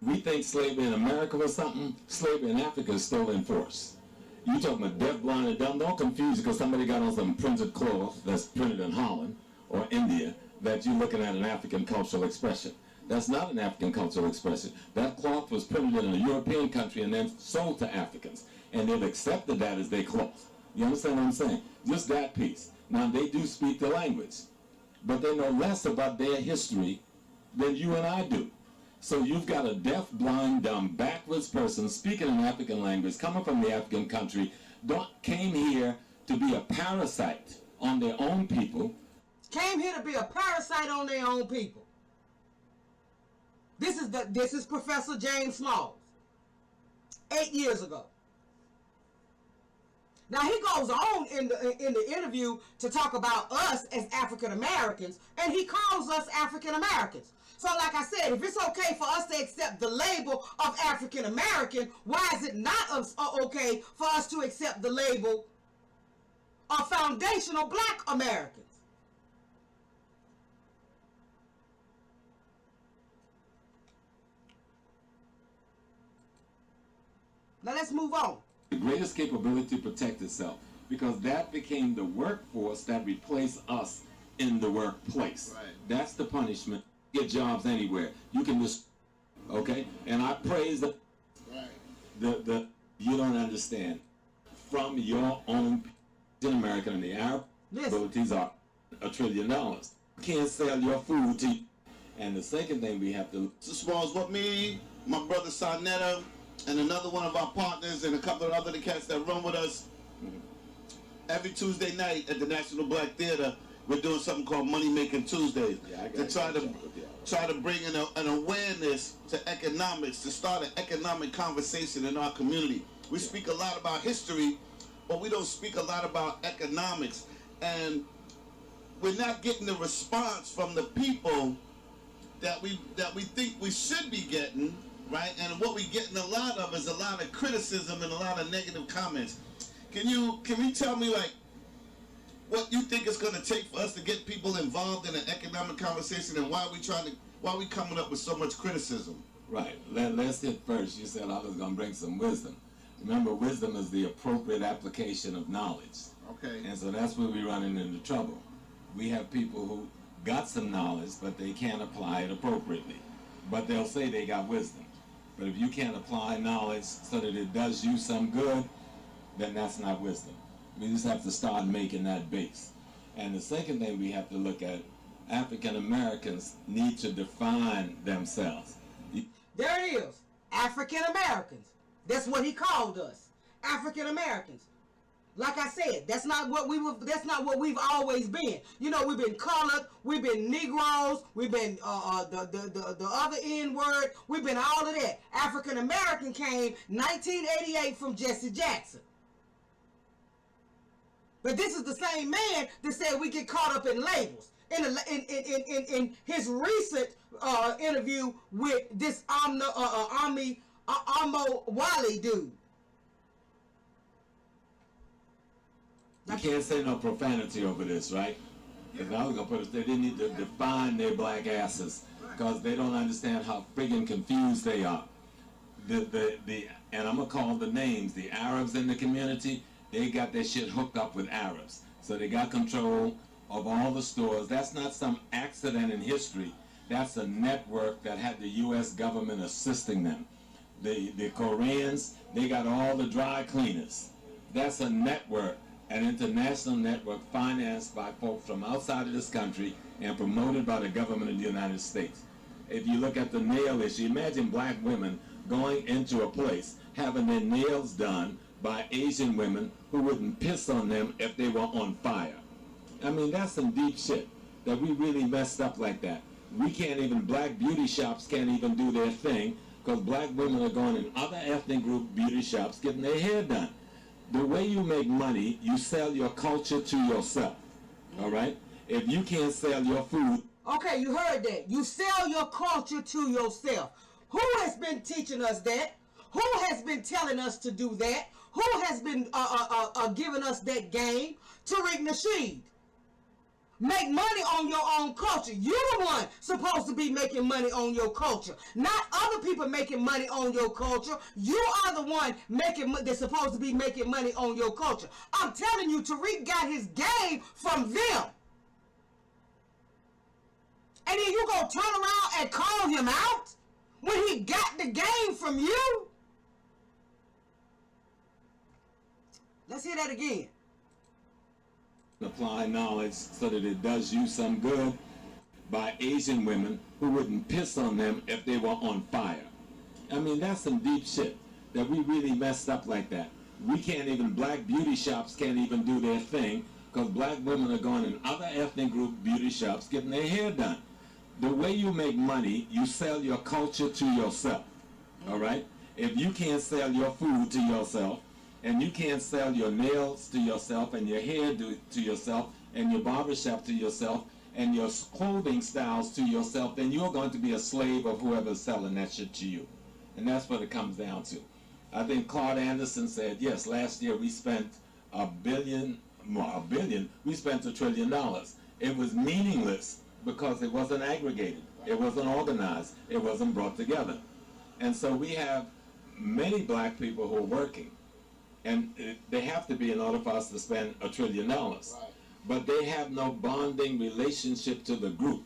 We think slavery in America was something. Slavery in Africa is still in force. You talking about deaf, blind, and dumb. Don't confuse it because somebody got on some printed cloth that's printed in Holland or India that you're looking at an African cultural expression. That's not an African cultural expression. That cloth was printed in a European country and then sold to Africans. And they've accepted that as their cloth. You understand what I'm saying? Just that piece. Now, they do speak the language, but they know less about their history than you and I do. So you've got a deaf, blind, dumb, backwards person speaking an African language, coming from the African country, came here to be a parasite on their own people. Came here to be a parasite on their own people. This is Professor James Smalls. 8 years ago. Now he goes on in the interview to talk about us as African Americans, and he calls us African Americans. So like I said, if it's okay for us to accept the label of African American, why is it not okay for us to accept the label of foundational Black Americans? Now let's move on. The greatest capability to protect itself, because that became the workforce that replaced us in the workplace. Right. That's the punishment. Get jobs anywhere. You can just, okay? And I praise the, Right. You don't understand. From your own in America, and the Arab abilities are $1 trillion. You can't sell your food to you. And the second thing we have to... As far as what me, my brother Sarnetta, and another one of our partners, and a couple of other cats that run with us, every Tuesday night at the National Black Theater, we're doing something called Money Making Tuesdays, to try to bring in an awareness to economics, to start an economic conversation in our community. We speak a lot about history, but we don't speak a lot about economics, and we're not getting the response from the people that we think we should be getting, right? And what we're getting a lot of is a lot of criticism and a lot of negative comments. Can you tell me, like, what you think it's going to take for us to get people involved in an economic conversation, and why we coming up with so much criticism? Right. Let's hit first. You said I was going to bring some wisdom. Remember, wisdom is the appropriate application of knowledge. Okay. And so that's where we're running into trouble. We have people who got some knowledge, but they can't apply it appropriately. But they'll say they got wisdom. But if you can't apply knowledge so that it does you some good, then that's not wisdom. We just have to start making that base. And the second thing we have to look at, African Americans need to define themselves. There it is. African Americans. That's what he called us. African Americans. Like I said, that's not what we've always been. You know, we've been colored, we've been Negroes, we've been the other N word, we've been all of that. African American came 1988 from Jesse Jackson. But this is the same man that said we get caught up in labels. In his recent interview with this Amo Wale dude. You can't say no profanity over this, right? Because I was going to put it, they need to define their black asses, because they don't understand how friggin' confused they are. And I'm going to call the names. The Arabs in the community, they got their shit hooked up with Arabs. So they got control of all the stores. That's not some accident in history. That's a network that had the U.S. government assisting them. The Koreans, they got all the dry cleaners. That's a network, an international network financed by folks from outside of this country and promoted by the government of the United States. If you look at the nail issue, imagine black women going into a place, having their nails done by Asian women who wouldn't piss on them if they were on fire. I mean, that's some deep shit that we really messed up like that. We can't even, black beauty shops can't even do their thing because black women are going in other ethnic group beauty shops getting their hair done. The way you make money, you sell your culture to yourself, all right? If you can't sell your food... Okay, you heard that. You sell your culture to yourself. Who has been teaching us that? Who has been telling us to do that? Who has been giving us that game? Tariq Nasheed. Make money on your own culture. You're the one supposed to be making money on your culture. Not other people making money on your culture. You are the one that's supposed to be making money on your culture. I'm telling you, Tariq got his game from them. And then you gonna turn around and call him out when he got the game from you? Let's hear that again. Apply knowledge so that it does you some good by Asian women who wouldn't piss on them if they were on fire. I mean, that's some deep shit that we really messed up like that. We can't even, black beauty shops can't even do their thing because black women are going in other ethnic group beauty shops getting their hair done. The way you make money, you sell your culture to yourself, all right? If you can't sell your food to yourself, and you can't sell your nails to yourself, and your hair to yourself, and your barbershop to yourself, and your clothing styles to yourself, then you're going to be a slave of whoever's selling that shit to you. And that's what it comes down to. I think Claude Anderson said, yes, last year we spent we spent $1 trillion. It was meaningless because it wasn't aggregated, it wasn't organized, it wasn't brought together. And so we have many black people who are working, and they have to be in order for us to spend $1 trillion. Right. But they have no bonding relationship to the group.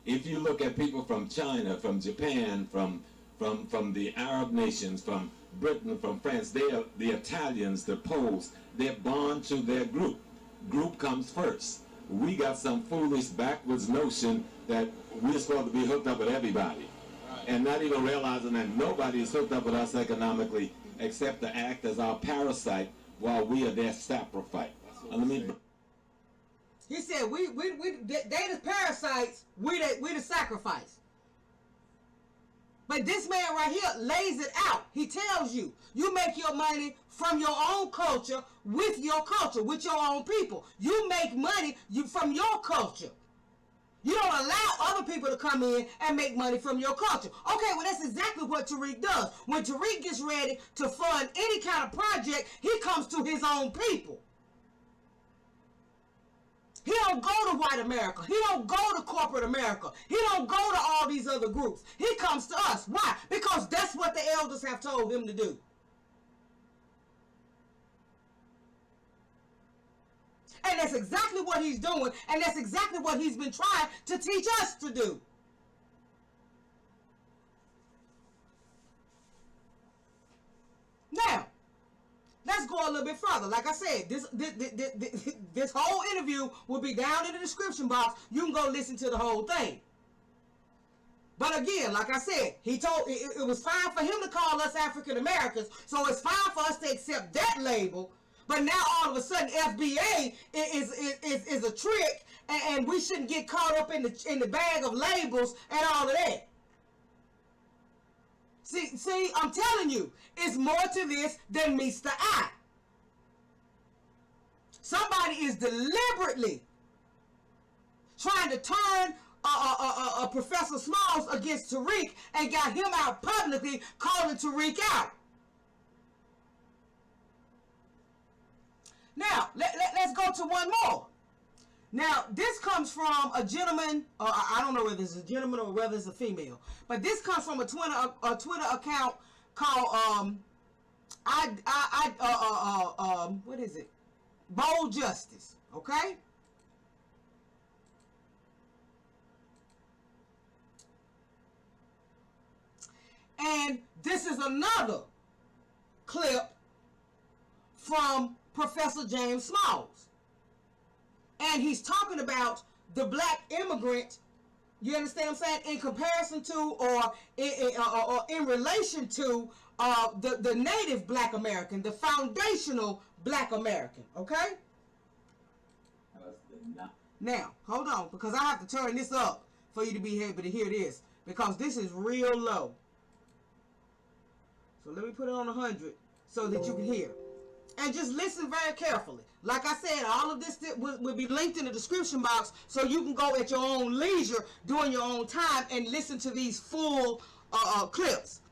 If you look at people from China, from Japan, from the Arab nations, from Britain, from France, they are the Italians, the Poles, they bond to their group. Group comes first. We got some foolish backwards notion that we're supposed to be hooked up with everybody. Right. And not even realizing that nobody is hooked up with us economically except to act as our parasite while we are their saprophyte. He said, they the parasites, we the sacrifice. But this man right here lays it out. He tells you, you make your money from your own culture, with your culture, with your own people. You make money from your culture. You don't allow other people to come in and make money from your culture. Okay, well, that's exactly what Tariq does. When Tariq gets ready to fund any kind of project, he comes to his own people. He don't go to white America. He don't go to corporate America. He don't go to all these other groups. He comes to us. Why? Because that's what the elders have told him to do. And that's exactly what he's doing, and that's exactly what he's been trying to teach us to do. Now, let's go a little bit further. Like I said, this whole interview will be down in the description box. You can go listen to the whole thing. But again, like I said, he told it was fine for him to call us African Americans, so it's fine for us to accept that label. But now all of a sudden, FBA is a trick, and we shouldn't get caught up in the bag of labels and all of that. See, I'm telling you, it's more to this than meets the eye. Somebody is deliberately trying to turn Professor Smalls against Tariq and got him out publicly calling Tariq out. Now, let's go to one more. Now, this comes from a gentleman, or I don't know whether it's a gentleman or whether it's a female, but this comes from a Twitter account called what is it? Bold Justice. Okay. And this is another clip from Professor James Smalls. And he's talking about the black immigrant You understand what I'm saying? In comparison to, or in relation to the native Black American, the foundational Black American. Okay? Now, hold on, because I have to turn this up for you to be able to hear this, because this is real low. So let me put it on 100 so that you can hear. And just listen very carefully. Like I said, all of this will be linked in the description box, so you can go at your own leisure, during your own time, and listen to these full clips.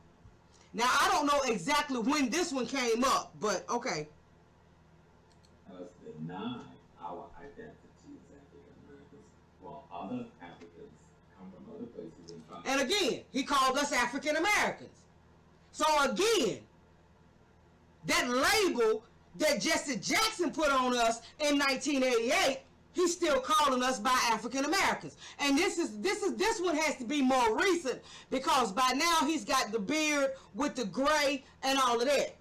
Now, I don't know exactly when this one came up, but okay. Us deny our identity as African Americans, while other Africans come from other places and try. And again, he called us African Americans. So again, that label that Jesse Jackson put on us in 1988, he's still calling us by African Americans. And this one has to be more recent, because by now he's got the beard with the gray and all of that.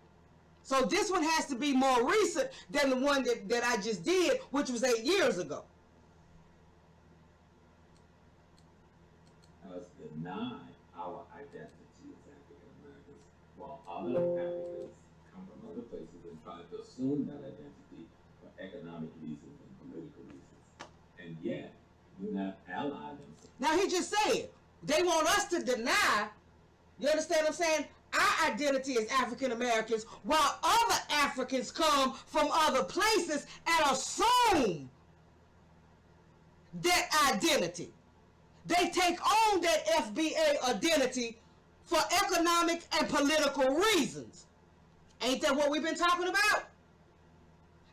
So this one has to be more recent than the one that I just did, which was 8 years ago. Us deny our identity as African Americans, while other Africans come from other places and try to assume that identity for economic reasons and political reasons, and yet do not ally themselves. Now he just said they want us to deny, you understand what I'm saying, our identity as African Americans, while other Africans come from other places and assume that identity. They take on that FBA identity for economic and political reasons. Ain't that what we've been talking about?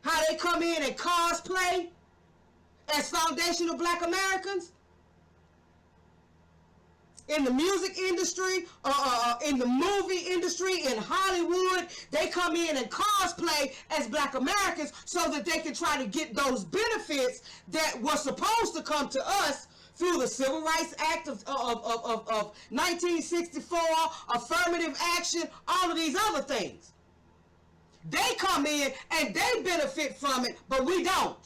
How they come in and cosplay as foundational Black Americans? In the music industry, in the movie industry, in Hollywood, they come in and cosplay as Black Americans so that they can try to get those benefits that were supposed to come to us through the Civil Rights Act of 1964, affirmative action, all of these other things. They come in and they benefit from it, but we don't.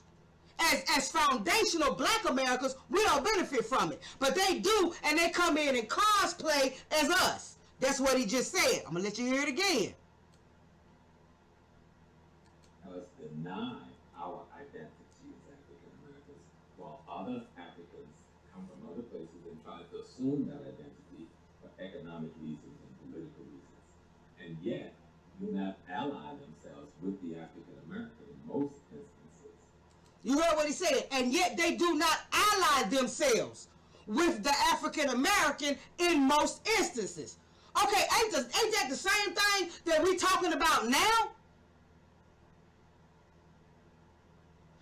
As foundational Black Americans, we don't benefit from it. But they do, and they come in and cosplay as us. That's what he just said. I'm going to let you hear it again. Us deny our identity as African Americans, while other Africans come from other places and try to assume that identity for economic reasons and political reasons, and yet do not ally themselves with the African American in most instances. You heard what he said. And yet they do not ally themselves with the African American in most instances. Okay, ain't that the same thing that we talking about now?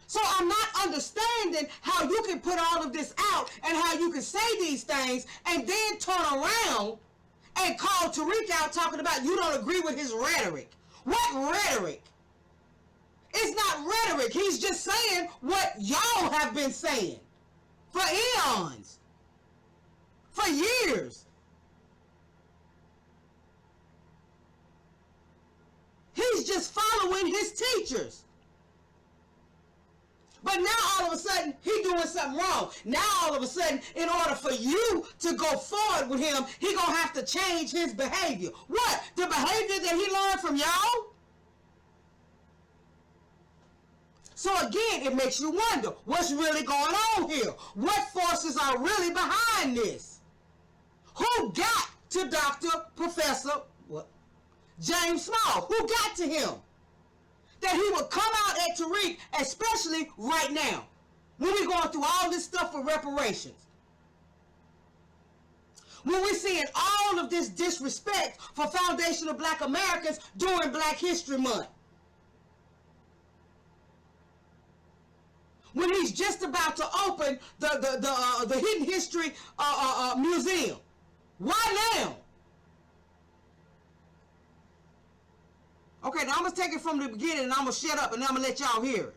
So I'm not understanding how you can put all of this out and how you can say these things and then turn around and call Tariq out talking about you don't agree with his rhetoric. What rhetoric? It's not rhetoric. He's just saying what y'all have been saying for eons, for years. He's just following his teachers. But now all of a sudden, he's doing something wrong. Now all of a sudden, in order for you to go forward with him, he going to have to change his behavior. What? The behavior that he learned from y'all? So again, it makes you wonder, what's really going on here? What forces are really behind this? Who got to Professor James Small? Who got to him? That he would come out at Tariq, especially right now, when we're going through all this stuff for reparations. When we're seeing all of this disrespect for foundational Black Americans during Black History Month. When he's just about to open the Hidden History Museum. Why now? Okay, now I'm going to take it from the beginning and I'm going to shut up and I'm going to let y'all hear it.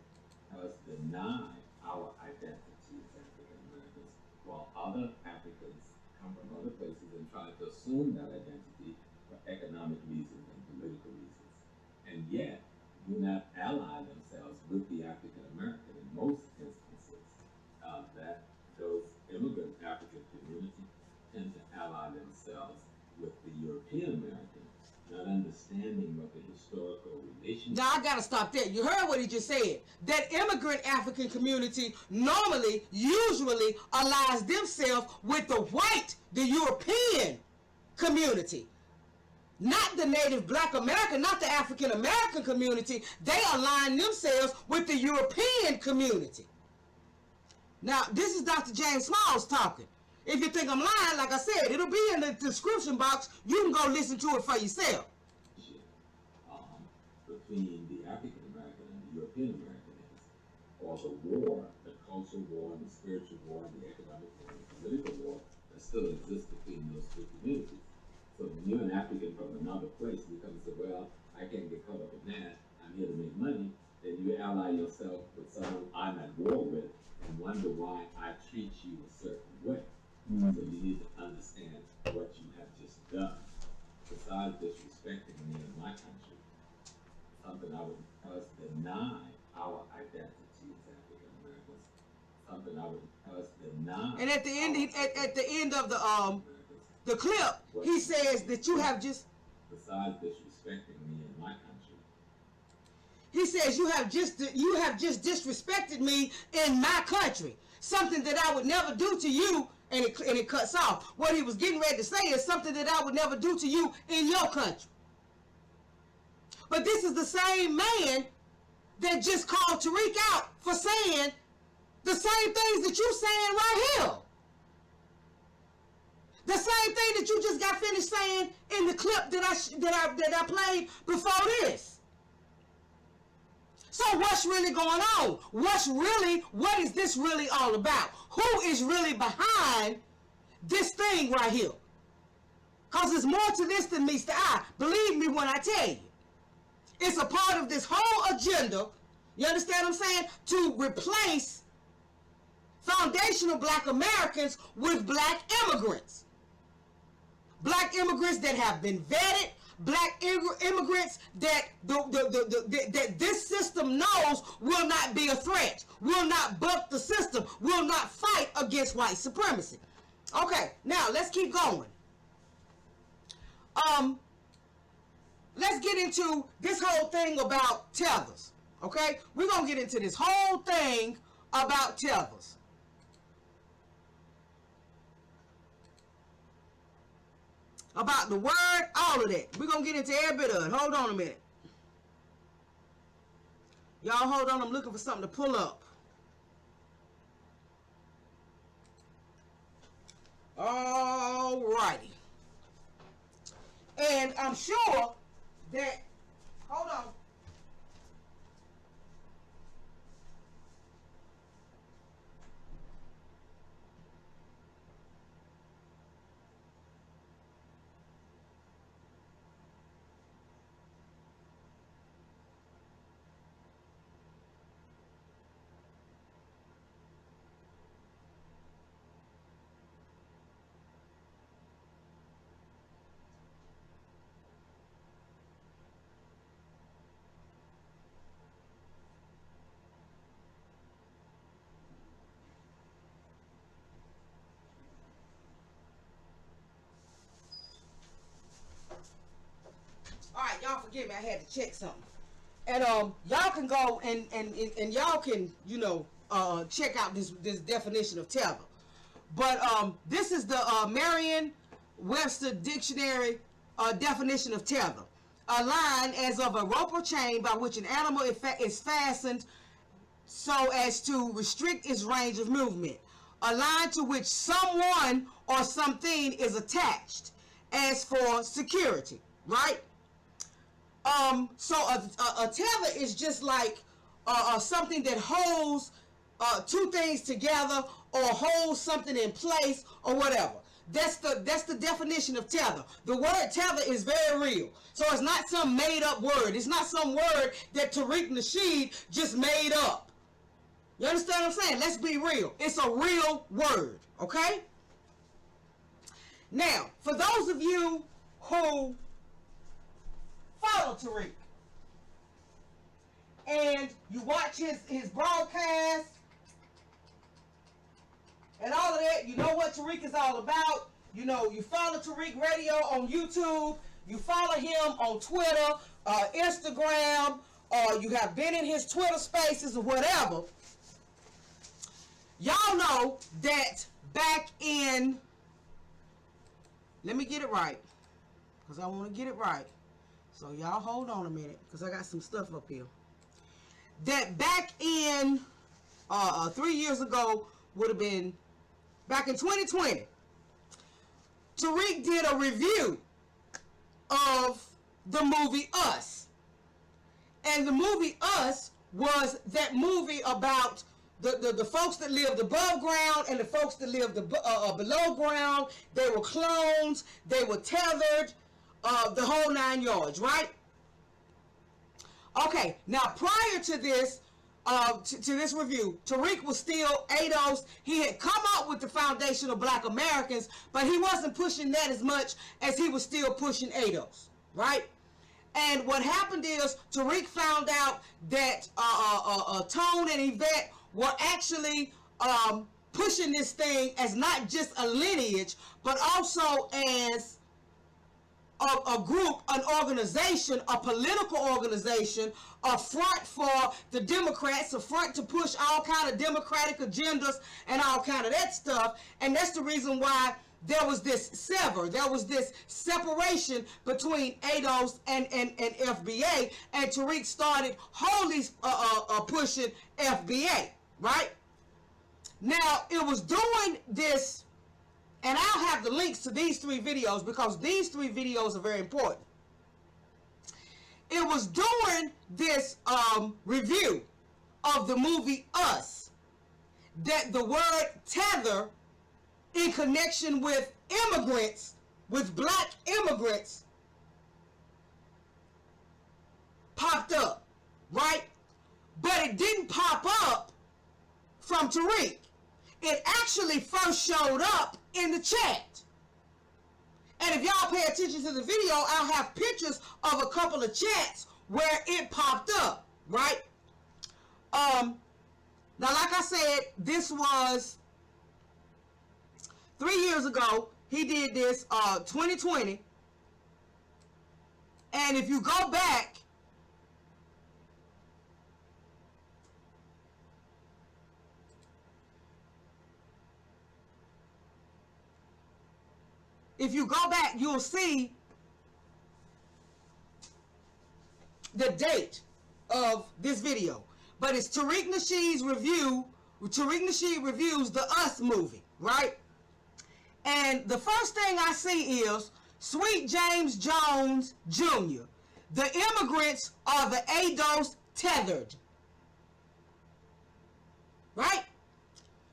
Us deny our identity as African Americans, while other Africans come from other places and try to assume that identity for economic reasons and political reasons, and yet do not ally themselves with the African American in most instances. That those immigrant Africans do historical relationship. Now I gotta stop there. You heard what he just said. That immigrant African community normally, usually aligns themselves with the white, the European community. Not the native black American, not the African American community. They align themselves with the European community. Now, this is Dr. James Smalls talking. If you think I'm lying, like I said, it'll be in the description box. You can go listen to it for yourself. Between the African American and the European American is, or the war, the cultural war, and the spiritual war, and the economic war, and the political war that still exists between those two communities. So when you're an African from another place, you come and say, well, I can't get caught up in that, I'm here to make money, then you ally yourself with someone I'm at war with and wonder why I treat you a certain way. So you need to understand what you have just done. Besides disrespecting me and my country, something I would us deny our identity as African Americans. Something I would us deny. And at the end of the clip, he says that you have just. Besides disrespecting me and my country. He says you have just disrespected me in my country. Something that I would never do to you, and it cuts off. What he was getting ready to say is something that I would never do to you in your country. But this is the same man that just called Tariq out for saying the same things that you're saying right here. The same thing that you just got finished saying in the clip that I played before this. So what's really going on? What is this really all about? Who is really behind this thing right here? Because there's more to this than meets the eye. Believe me when I tell you. It's a part of this whole agenda, you understand what I'm saying, to replace foundational black Americans with black immigrants. Black immigrants that have been vetted, black immigrants that that this system knows will not be a threat, will not buck the system, will not fight against white supremacy. Okay, now let's keep going. Let's get into this whole thing about tethers, okay? We're going to get into this whole thing about tethers. About the word, all of that. We're going to get into every bit of it. Hold on a minute. Y'all hold on, I'm looking for something to pull up. Alrighty. And I'm sure that, hold on. Alright, y'all forgive me, I had to check something. And y'all can go and y'all can, you know, check out this definition of tether. But this is the Merriam-Webster Dictionary definition of tether. A line as of a rope or chain by which an animal is fastened so as to restrict its range of movement. A line to which someone or something is attached as for security, right? So a tether is just like something that holds two things together or holds something in place or whatever. That's the definition of tether. The word tether is very real. So it's not some made up word. It's not some word that Tariq Nasheed just made up. You understand what I'm saying? Let's be real. It's a real word, okay? Now, for those of you who follow Tariq and you watch his broadcast and all of that, you know what Tariq is all about. You know, you follow Tariq Radio on YouTube. you follow him on Twitter, Instagram, or you have been in his Twitter spaces or whatever, y'all know that back in, let me get it right, because I want to get it right. So y'all hold on a minute, because I got some stuff up here. That back in 3 years ago, would have been back in 2020, Tariq did a review of the movie Us. And the movie Us was that movie about the folks that lived above ground and the folks that lived below ground. They were clones, they were tethered, the whole 9 yards, right? Okay, now prior to this, to this review, Tariq was still ADOS. He had come up with the foundation of Black Americans, but he wasn't pushing that as much as he was still pushing ADOS, right? And what happened is Tariq found out that Tone and Yvette were actually pushing this thing as not just a lineage, but also as a group, an organization, a political organization, a front for the Democrats, a front to push all kind of democratic agendas and all kind of that stuff. And that's the reason why there was this separation between ADOS and FBA, and Tariq started wholly pushing FBA, right? Now, it was doing this, and I'll have the links to these 3 videos because these 3 videos are very important. It was doing this review of the movie Us that the word tether in connection with immigrants, with Black immigrants, popped up, right? But it didn't pop up from Tariq. It actually first showed up in the chat. And if y'all pay attention to the video, I'll have pictures of a couple of chats where it popped up, right? Now, like I said, this was 3 years ago. He did this 2020. And if you go back, you'll see the date of this video. But it's Tariq Nasheed's review. Tariq Nasheed reviews the Us movie, right? And the first thing I see is Sweet James Jones Jr. The immigrants are the ADOS tethered. Right?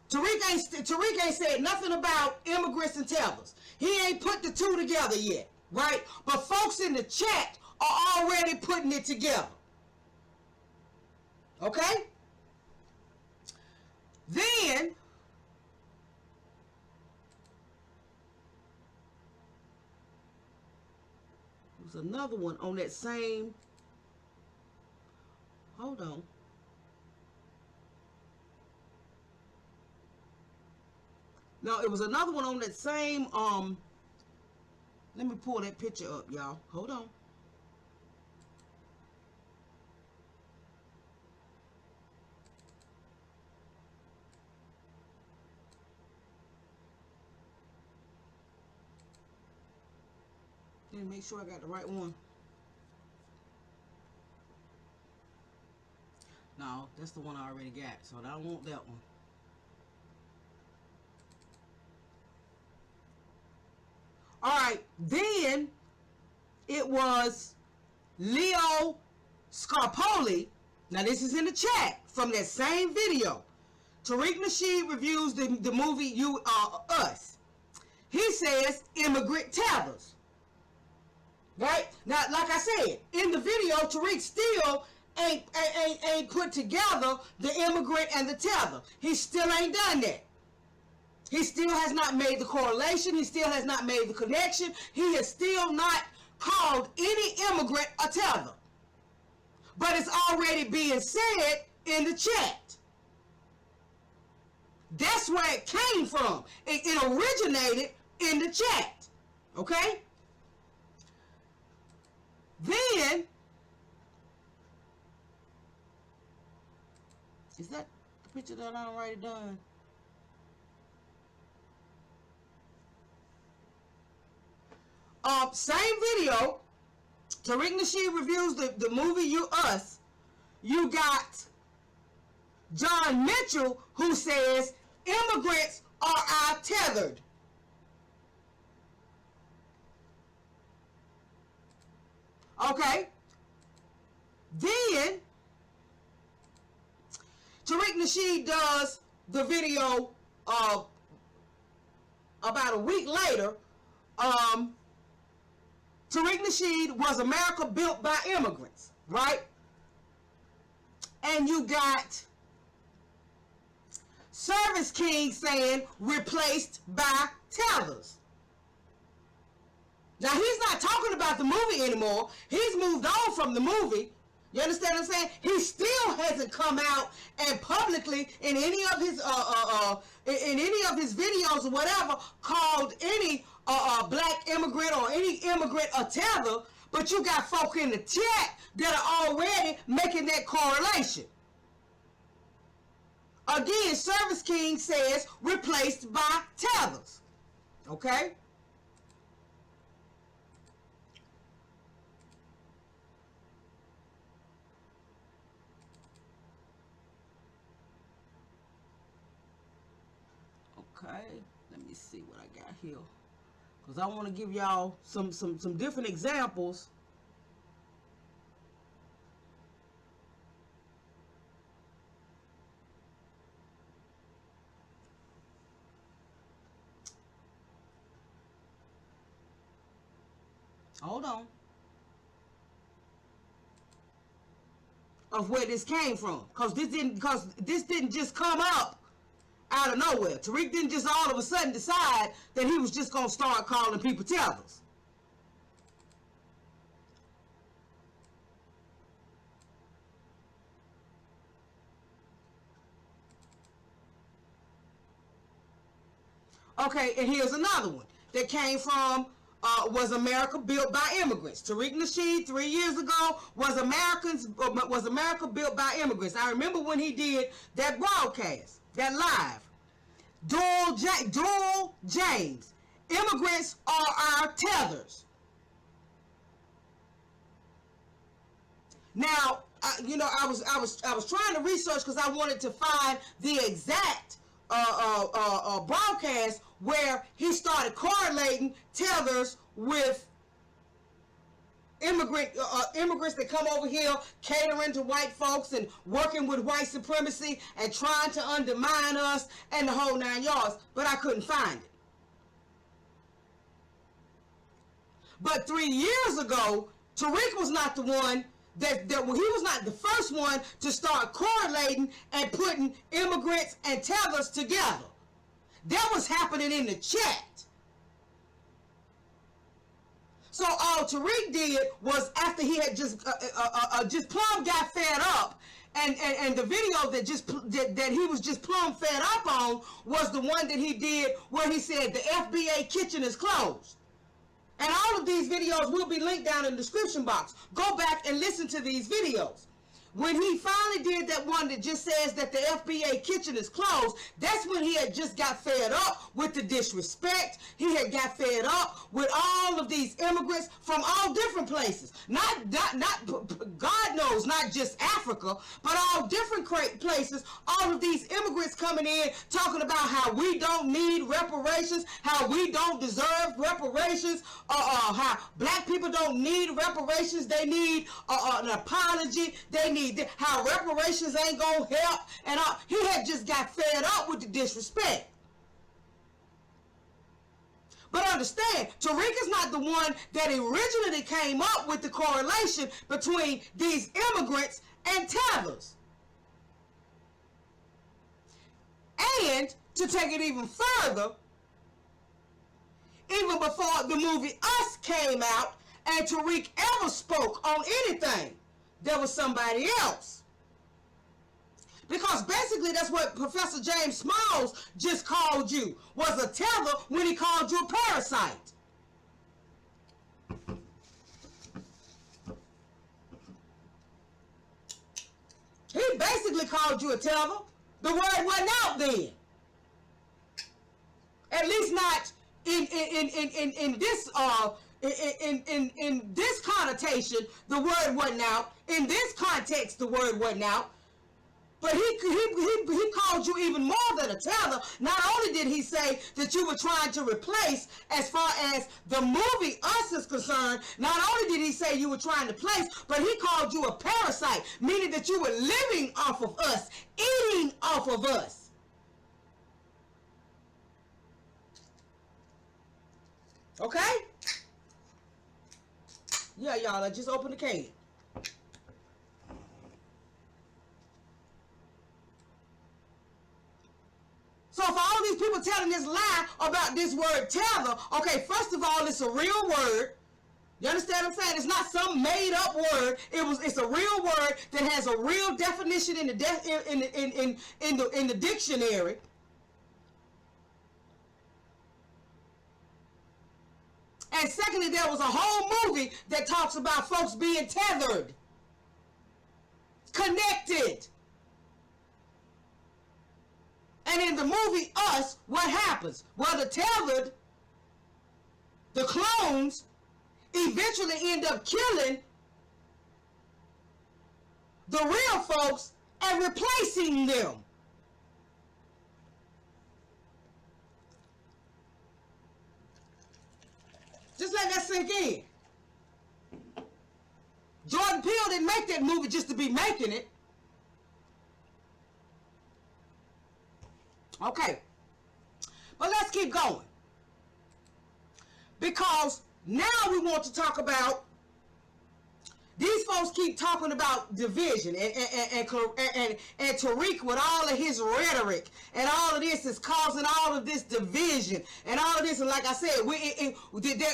Tariq ain't said nothing about immigrants and tethers. He ain't put the 2 together yet, right? But folks in the chat are already putting it together. Okay? Then there's another one on that same, hold on. No, it was another one on that same, let me pull that picture up, y'all. Hold on. Let me make sure I got the right one. No, that's the one I already got, so I don't want that one. Alright, then it was Leo Scarpoli. Now this is in the chat from that same video. Tariq Nasheed reviews the movie Us. He says immigrant tethers. Right? Now, like I said, in the video, Tariq still ain't put together the immigrant and the tether. He still ain't done that. He still has not made the correlation. He still has not made the connection. He has still not called any immigrant a tether. But it's already being said in the chat. That's where it came from. It originated in the chat. Okay? Then, is that the picture that I already done? Same video. Tariq Nasheed reviews the movie You Us. You got John Mitchell, who says immigrants are our tethered. Okay. Then Tariq Nasheed does the video about a week later. Tariq Nasheed was America built by immigrants, right? And you got Service King saying replaced by tethers. Now, he's not talking about the movie anymore. He's moved on from the movie. You understand what I'm saying? He still hasn't come out and publicly in any of his videos or whatever called any black immigrant or any immigrant a tether. But you got folk in the chat that are already making that correlation. Again, Service King says replaced by tethers. Okay? Okay, let me see what I got here, because I want to give y'all some different examples. Hold on. Of where this came from, because this didn't just come up out of nowhere. Tariq didn't just all of a sudden decide that he was just going to start calling people tethers. Okay, and here's another one that came from was America built by immigrants. Tariq Nasheed 3 years ago was America built by immigrants. I remember when he did that broadcast, that live. Dual James, immigrants are our tethers. Now, I was trying to research because I wanted to find the exact broadcast where he started correlating tethers with immigrants that come over here catering to white folks and working with white supremacy and trying to undermine us and the whole 9 yards, but I couldn't find it. But 3 years ago, Tariq was not the one he was not the first one to start correlating and putting immigrants and tethers together. That was happening in the chat. So all Tariq did was, after he had just plumb got fed up, and the video that he was just plumb fed up on was the one that he did where he said the FBA kitchen is closed. And all of these videos will be linked down in the description box. Go back and listen to these videos. When he finally did that one that just says that the FBA kitchen is closed, that's when he had just got fed up with the disrespect. He had got fed up with all of these immigrants from all different places. Not God knows, not just Africa, but all different places. All of these immigrants coming in talking about how we don't need reparations, how we don't deserve reparations, how black people don't need reparations. They need an apology. They need how reparations ain't gonna help, and he had just got fed up with the disrespect. But understand, Tariq is not the one that originally came up with the correlation between these immigrants and tethers. And to take it even further, even before the movie Us came out and Tariq ever spoke on anything, there was somebody else. Because basically that's what Professor James Smalls just called you, was a tether when he called you a parasite. basically called you a tether. The word wasn't out then. At least not in this in this connotation. The word wasn't out. In this context, the word wasn't out. But he called you even more than a tether. Not only did he say that you were trying to replace, as far as the movie Us is concerned, not only did he say you were trying to place, but he called you a parasite, meaning that you were living off of us, eating off of us. Okay? Yeah, y'all, I just opened the can. So for all these people telling this lie about this word tether, okay, first of all, it's a real word. You understand what I'm saying? It's not some made up word. It's a real word that has a real definition in the dictionary. And secondly, there was a whole movie that talks about folks being tethered, connected. And in the movie Us, what happens? Well, the tethered, the clones, eventually end up killing the real folks and replacing them. Just let that sink in. Jordan Peele didn't make that movie just to be making it. Okay, but let's keep going, because now we want to talk about, these folks keep talking about division, and Tariq with all of his rhetoric and all of this is causing all of this division and all of this, and like I said,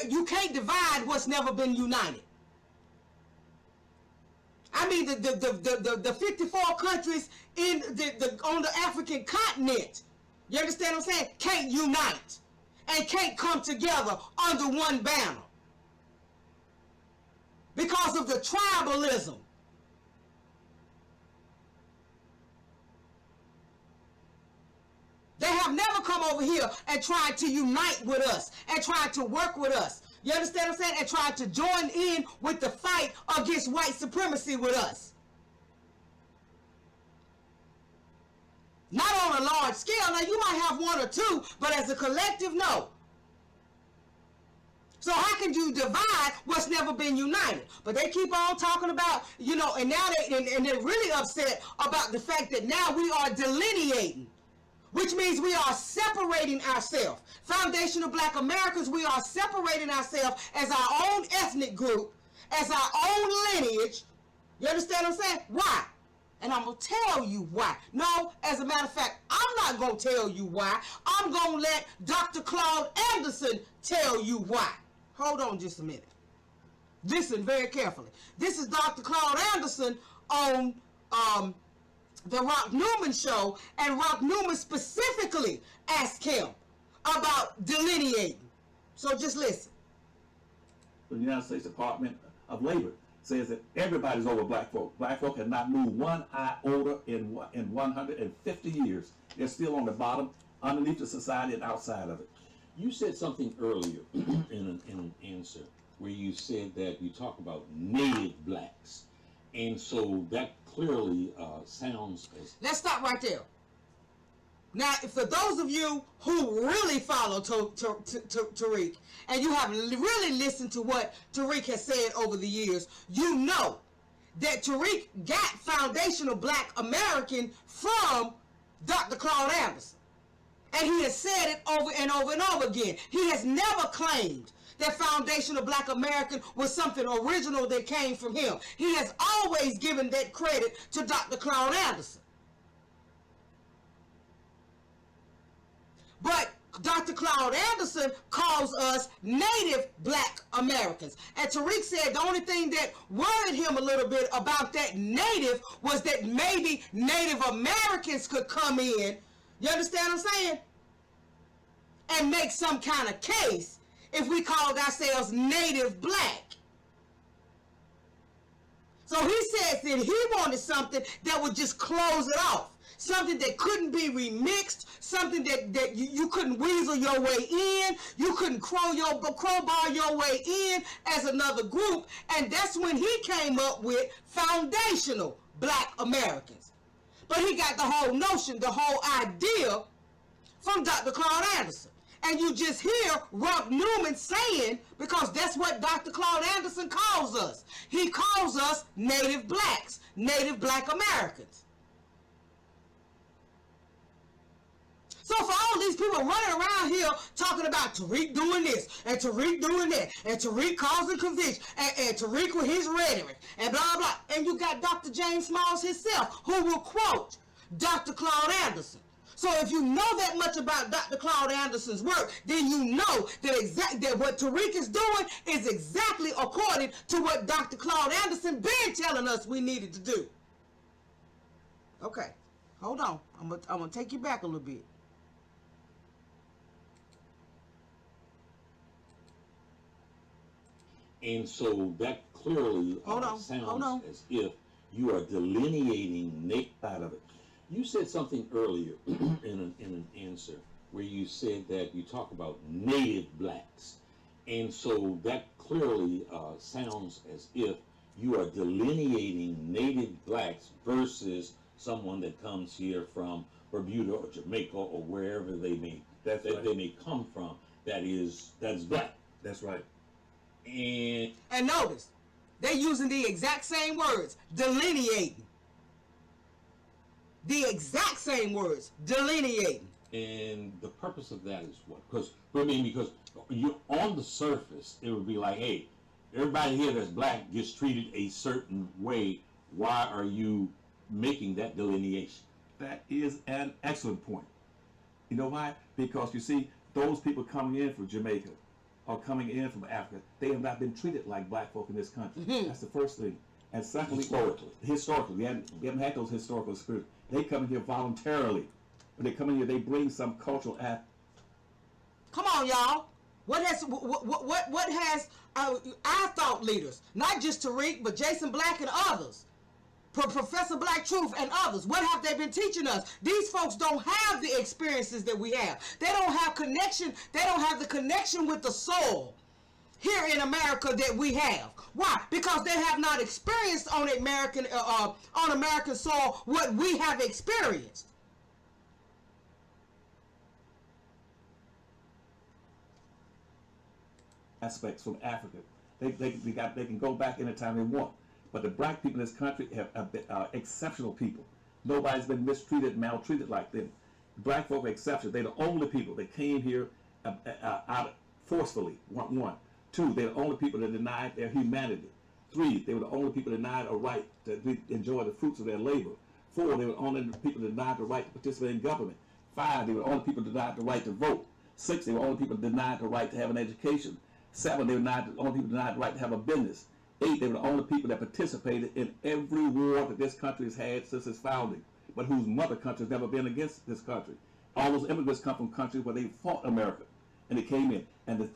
you can't divide what's never been united. I mean, the 54 countries on the African continent, you understand what I'm saying, can't unite and can't come together under one banner because of the tribalism. They have never come over here and tried to unite with us and tried to work with us. You understand what I'm saying? And tried to join in with the fight against white supremacy with us. Not on a large scale. Now, you might have one or two, but as a collective, no. So how can you divide what's never been united? But they keep on talking about, you know, and now they're really upset about the fact that now we are delineating, which means we are separating ourselves. Foundational Black Americans, we are separating ourselves as our own ethnic group, as our own lineage. You understand what I'm saying? Why? And I'm going to tell you why. No, as a matter of fact, I'm not going to tell you why. I'm going to let Dr. Claude Anderson tell you why. Hold on just a minute. Listen very carefully. This is Dr. Claude Anderson on the Rock Newman show, and Rock Newman specifically asked him about delineating. So just listen. The United States Department of Labor says that everybody's over black folk. Black folk have not moved one iota in 150 years. They're still on the bottom, underneath the society and outside of it. You said something earlier in an answer where you said that you talk about native blacks. And so that clearly sounds as... Let's stop right there. Now, for those of you who really follow Tariq, and you have really listened to what Tariq has said over the years, you know that Tariq got foundational Black American from Dr. Claude Anderson. And he has said it over and over and over again. He has never claimed that foundational Black American was something original that came from him. He has always given that credit to Dr. Claude Anderson. But Dr. Claude Anderson calls us native Black Americans. And Tariq said the only thing that worried him a little bit about that native was that maybe Native Americans could come in, you understand what I'm saying, and make some kind of case if we called ourselves native Black. So he says that he wanted something that would just close it off. Something that couldn't be remixed, something that you couldn't weasel your way in, you couldn't crowbar your way in as another group, and that's when he came up with foundational Black Americans. But he got the whole notion, the whole idea from Dr. Claude Anderson. And you just hear Rupp Newman saying, because that's what Dr. Claude Anderson calls us. He calls us Native Blacks, Native Black Americans. So for all these people running around here talking about Tariq doing this, and Tariq doing that, and Tariq causing conviction, and Tariq with his rhetoric, and blah, blah, and you got Dr. James Smalls himself, who will quote Dr. Claude Anderson. So if you know that much about Dr. Claude Anderson's work, then you know that what Tariq is doing is exactly according to what Dr. Claude Anderson been telling us we needed to do. Okay, hold on. I'm gonna take you back a little bit. And so that clearly sounds as if you are delineating out of it. You said something earlier in an answer where you said that you talk about Native Blacks. And so that clearly sounds as if you are delineating Native Blacks versus someone that comes here from Bermuda or Jamaica or wherever they may they may come from that is black. That's right. And notice, they're using the exact same words, delineating. The exact same words, delineating. And the purpose of that is what? Because you on the surface, it would be like, hey, everybody here that's black gets treated a certain way. Why are you making that delineation? That is an excellent point. You know why? Because you see, those people coming in from Jamaica or coming in from Africa, they have not been treated like black folk in this country. Mm-hmm. That's the first thing. And secondly, historically, we haven't had those historical spirits. They come in here voluntarily. When they come in here, they bring some cultural act. Come on, y'all. What has our thought leaders, not just Tariq, but Jason Black and others, Professor Black Truth and others, what have they been teaching us? These folks don't have the experiences that we have. They don't have connection. They don't have the connection with the soul here in America that we have. Why? Because they have not experienced on American soil what we have experienced. Aspects from Africa. They can go back anytime they want. But the black people in this country are exceptional people. Nobody's been mistreated, maltreated like them. Black folk are exceptional. They're the only people that came here out forcefully, one. Two, they're the only people that denied their humanity. Three, they were the only people that denied a right to enjoy the fruits of their labor. Four, they were the only people that denied the right to participate in government. Five, they were the only people that denied the right to vote. Six, they were the only people that denied the right to have an education. Seven, they were the only people that denied the right to have a business. Eight, they were the only people that participated in every war that this country has had since its founding, but whose mother country has never been against this country. All those immigrants come from countries where they fought America, and they came in. And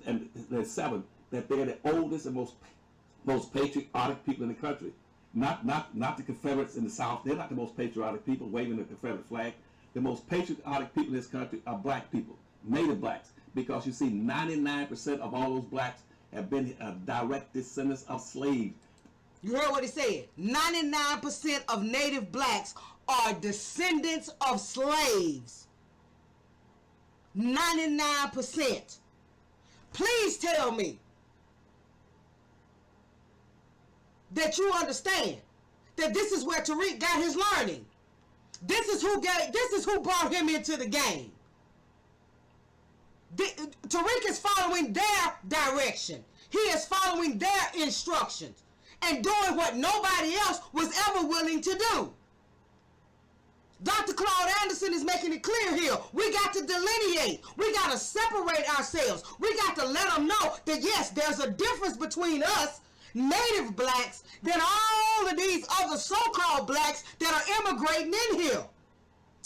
the seven, that they're the oldest and most patriotic people in the country. Not the Confederates in the South. They're not the most patriotic people waving the Confederate flag. The most patriotic people in this country are black people, Native Blacks, because you see 99% of all those blacks have been direct descendants of slaves. You heard what he said. 99% of Native Blacks are descendants of slaves. 99%. Please tell me that you understand that this is where Tariq got his learning. This is who brought him into the game. Tariq is following their direction. He is following their instructions and doing what nobody else was ever willing to do. Dr. Claude Anderson is making it clear here. We got to delineate. We got to separate ourselves. We got to let them know that yes, there's a difference between us, Native Blacks, than all of these other so-called blacks that are immigrating in here.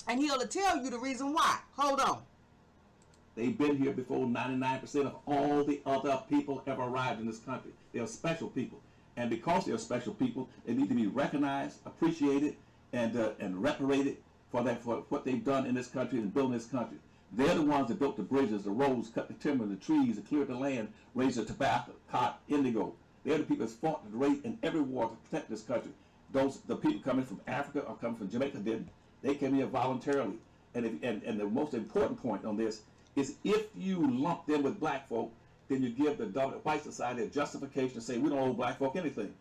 And he'll tell you the reason why. Hold on. They've been here before 99% of all the other people ever arrived in this country. They are special people. And because they're special people, they need to be recognized, appreciated, and reparated for what they've done in this country and building this country. They're the ones that built the bridges, the roads, cut the timber, the trees, that cleared the land, raised the tobacco, cotton, indigo. They're the people that fought the rate in every war to protect this country. The people coming from Africa or coming from Jamaica didn't. They came here voluntarily. And the most important point on this is if you lump them with black folk, then you give the dominant white society a justification to say we don't owe black folk anything.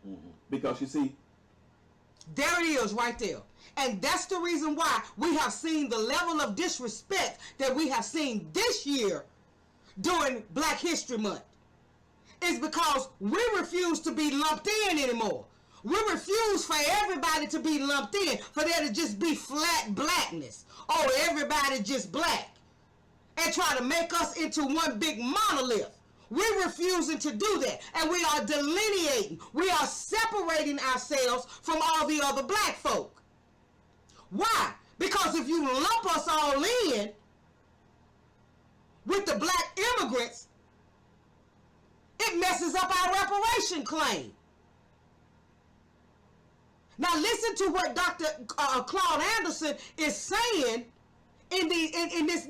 Because you see, there it is right there. And that's the reason why we have seen the level of disrespect that we have seen this year during Black History Month. It's because we refuse to be lumped in anymore. We refuse for everybody to be lumped in, for there to just be flat blackness. Oh, everybody just black. And try to make us into one big monolith. We're refusing to do that. And we are delineating. We are separating ourselves from all the other black folk. Why? Because if you lump us all in with the black immigrants, it messes up our reparation claim. Now listen to what Dr. Claude Anderson is saying in this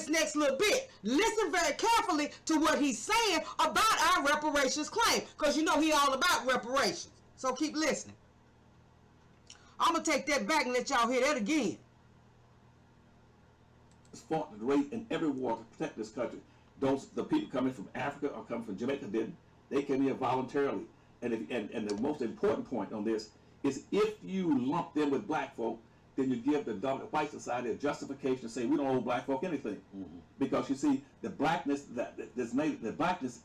next little bit. Listen very carefully to what he's saying about our reparations claim, because you know he all about reparations. So keep listening. I'm gonna take that back and let y'all hear that again. fought the rate in every war to protect this country. The people coming from Africa or coming from Jamaica didn't. They came here voluntarily. And the most important point on this is if you lump them with black folk, then you give the dominant white society a justification to say we don't owe black folk anything. Mm-hmm. Because you see, the blackness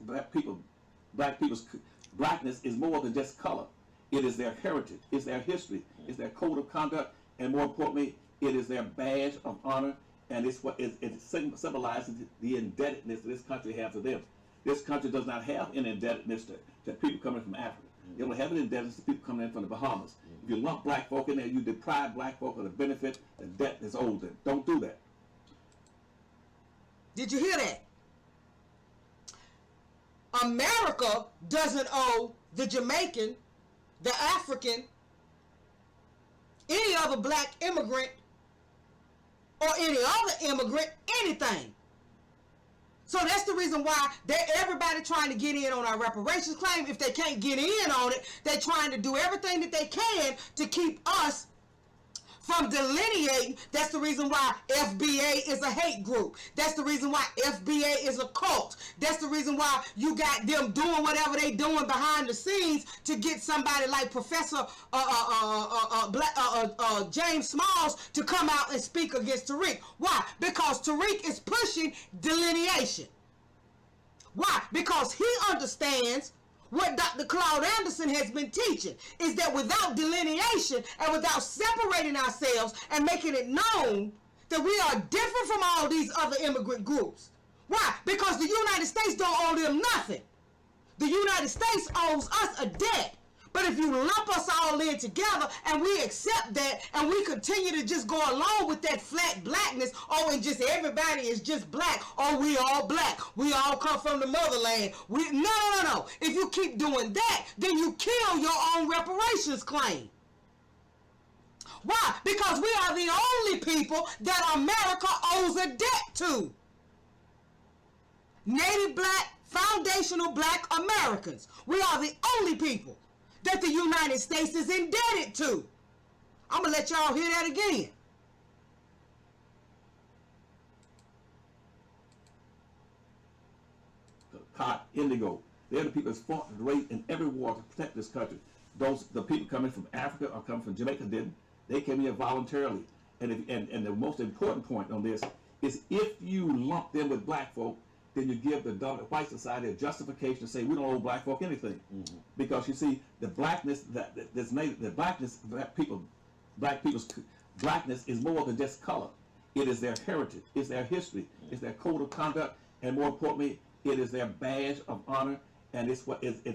black people's blackness is more than just color. It is their heritage, it's their history, it's their code of conduct, and more importantly, it is their badge of honor, and it symbolizes the indebtedness that this country has to them. This country does not have an indebtedness to people coming from Africa. It will have an indebtedness to people coming in from the Bahamas. If you lump black folk in there, you deprive black folk of the benefit, the debt is owed them. Don't do that. Did you hear that? America doesn't owe the Jamaican, the African, any other black immigrant, or any other immigrant anything. So that's the reason why everybody trying to get in on our reparations claim. If they can't get in on it, they're trying to do everything that they can to keep us from delineating. That's the reason why FBA is a hate group. That's the reason why FBA is a cult. That's the reason why you got them doing whatever they doing behind the scenes to get somebody like Professor James Smalls to come out and speak against Tariq. Why? Because Tariq is pushing delineation. Why? Because he understands what Dr. Claude Anderson has been teaching, is that without delineation and without separating ourselves and making it known that we are different from all these other immigrant groups. Why? Because the United States don't owe them nothing. The United States owes us a debt. But if you lump us all in together and we accept that and we continue to just go along with that flat blackness, oh, and just everybody is just black, oh, we all black, we all come from the motherland. No. If you keep doing that, then you kill your own reparations claim. Why? Because we are the only people that America owes a debt to. Native black, foundational black Americans. We are the only people that the United States is indebted to. I'm going to let y'all hear that again. Cotton, indigo. They're the people that fought the rate in every war to protect this country. The people coming from Africa or coming from Jamaica didn't. They came here voluntarily. And the most important point on this is if you lump them with black folk, then you give the dominant white society a justification to say we don't owe black folk anything. Mm-hmm. Because you see, the blackness black people's blackness is more than just color. It is their heritage, it's their history, it's their code of conduct, and more importantly, it is their badge of honor, and it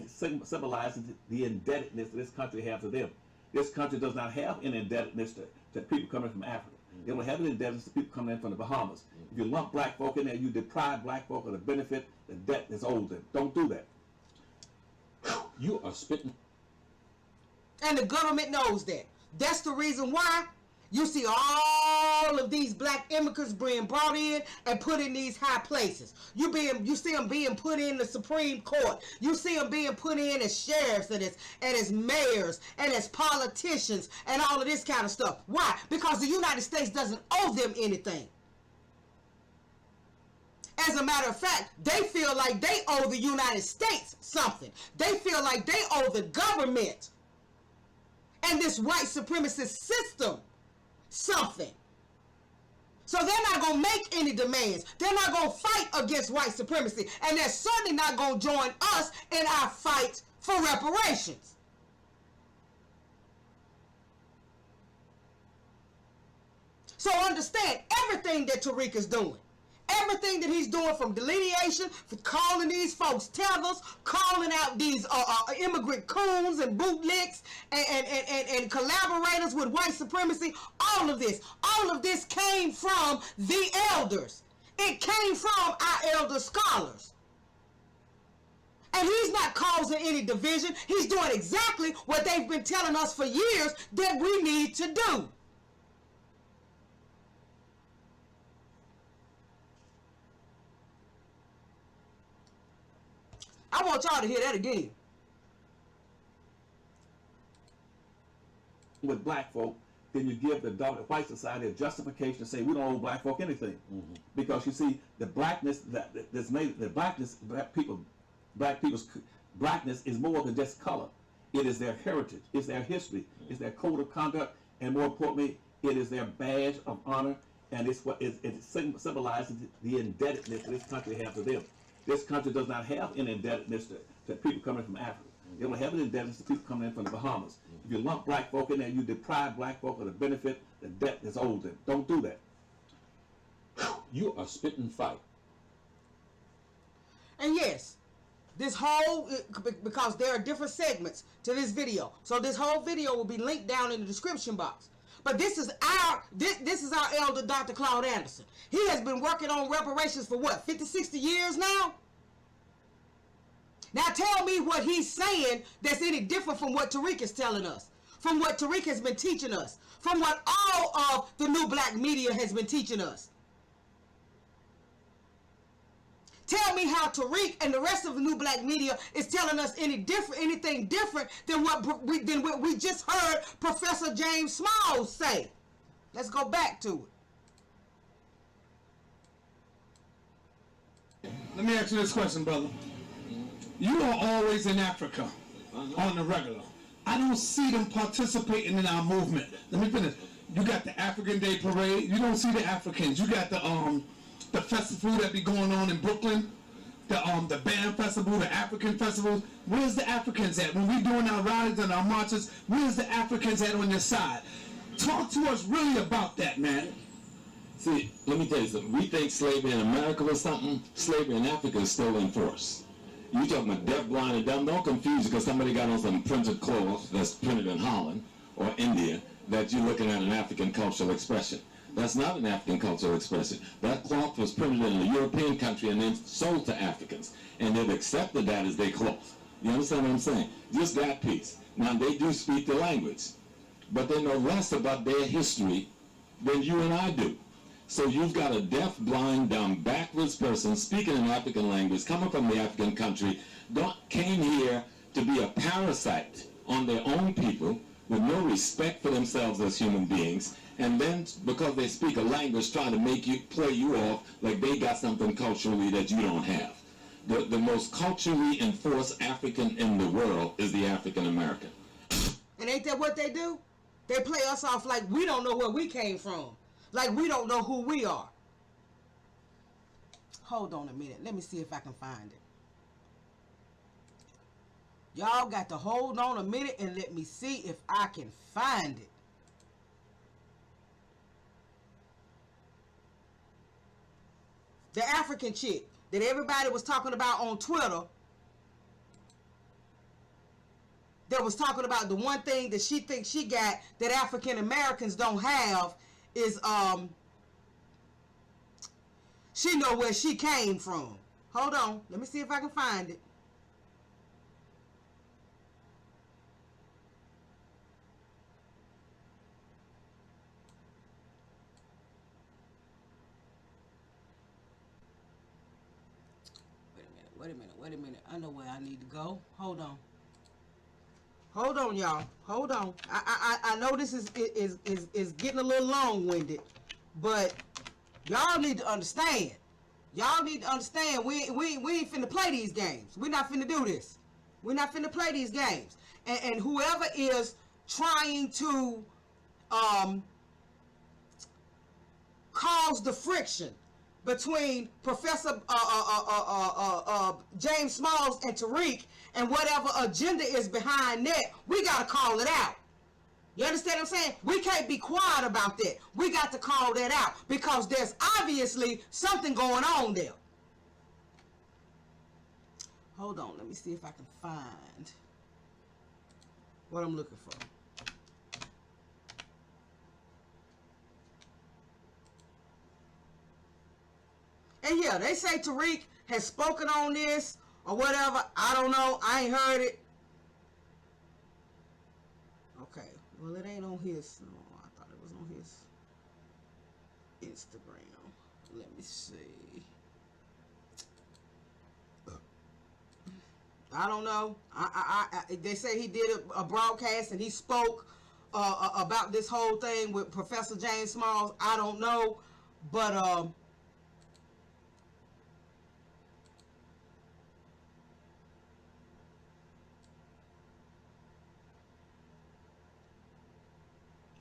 symbolizes the indebtedness that this country has to them. This country does not have an indebtedness to people coming from Africa. They don't have an indebtedness to people coming in from the Bahamas. If you lump black folk in there, you deprive black folk of the benefit, the debt is owed them. Don't do that. You are spitting. And the government knows that. That's the reason why you see all of these black immigrants being brought in and put in these high places. You see them being put in the Supreme Court. You see them being put in as sheriffs and as mayors and as politicians and all of this kind of stuff. Why? Because the United States doesn't owe them anything. As a matter of fact, they feel like they owe the United States something. They feel like they owe the government and this white supremacist system something. So they're not going to make any demands. They're not going to fight against white supremacy. And they're certainly not going to join us in our fight for reparations. So understand everything that Tariq is doing. Everything that he's doing, from delineation, for calling these folks tethers, calling out these immigrant coons and bootlicks and collaborators with white supremacy, all of this came from the elders. It came from our elder scholars. And he's not causing any division. He's doing exactly what they've been telling us for years that we need to do. I want y'all to hear that again. With black folk, then you give the white society a justification to say we don't owe black folk anything, because you see the blackness that's made, the blackness, black people's blackness is more than just color. It is their heritage, it's their history, it's their code of conduct, and more importantly, it is their badge of honor, and it's what it symbolizes the indebtedness that this country has to them. This country does not have an indebtedness to people coming from Africa. They don't have an indebtedness to people coming in from the Bahamas. If you lump black folk in there, you deprive black folk of the benefit, the debt that's owed them. Don't do that. You are spitting fight. And yes, this whole, because there are different segments to this video, so this whole video will be linked down in the description box. But this is our elder, Dr. Claude Anderson. He has been working on reparations for what, 50, 60 years now? Now tell me what he's saying that's any different from what Tariq is telling us, from what Tariq has been teaching us, from what all of the new black media has been teaching us. Tell me how Tariq and the rest of the new black media is telling us anything different than what we just heard Professor James Smalls say. Let's go back to it. Let me ask you this question, brother. You are always in Africa on the regular. I don't see them participating in our movement. Let me finish. You got the African Day Parade. You don't see the Africans. You got the festival that be going on in Brooklyn, the band festival, the African festivals. Where's the Africans at? When we doing our rallies and our marches, where's the Africans at on your side? Talk to us really about that, man. See, let me tell you something. We think slavery in America was something. Slavery in Africa is still in force. You talking about deaf, blind, and dumb. Don't confuse it because somebody got on some printed cloth that's printed in Holland or India that you're looking at an African cultural expression. That's not an African cultural expression. That cloth was printed in a European country and then sold to Africans. And they've accepted that as their cloth. You understand what I'm saying? Just that piece. Now, they do speak the language, but they know less about their history than you and I do. So you've got a deaf, blind, dumb, backwards person speaking an African language, coming from the African country, came here to be a parasite on their own people with no respect for themselves as human beings, and then because they speak a language trying to make you play you off like they got something culturally that you don't have. The most culturally enforced African in the world is the African American. And ain't that what they do? They play us off like we don't know where we came from. Like we don't know who we are. Hold on a minute. Let me see if I can find it. Y'all got to hold on a minute and let me see if I can find it. The African chick that everybody was talking about on Twitter, that was talking about the one thing that she thinks she got that African Americans don't have is she know where she came from. Hold on, let me see if I can find it. Wait a minute. I know where I need to go. Hold on, y'all. Hold on. I know this is getting a little long-winded, but y'all need to understand. Y'all need to understand. We ain't finna play these games. We're not finna do this. We're not finna play these games. And whoever is trying to cause the friction between Professor James Smalls and Tariq and whatever agenda is behind that, we got to call it out. You understand what I'm saying? We can't be quiet about that. We got to call that out because there's obviously something going on there. Hold on. Let me see if I can find what I'm looking for. And yeah, they say Tariq has spoken on this or whatever. I don't know. I ain't heard it. Okay. Well, it ain't on his. No, I thought it was on his Instagram. Let me see. I don't know. They say he did a broadcast and he spoke about this whole thing with Professor James Smalls. I don't know. But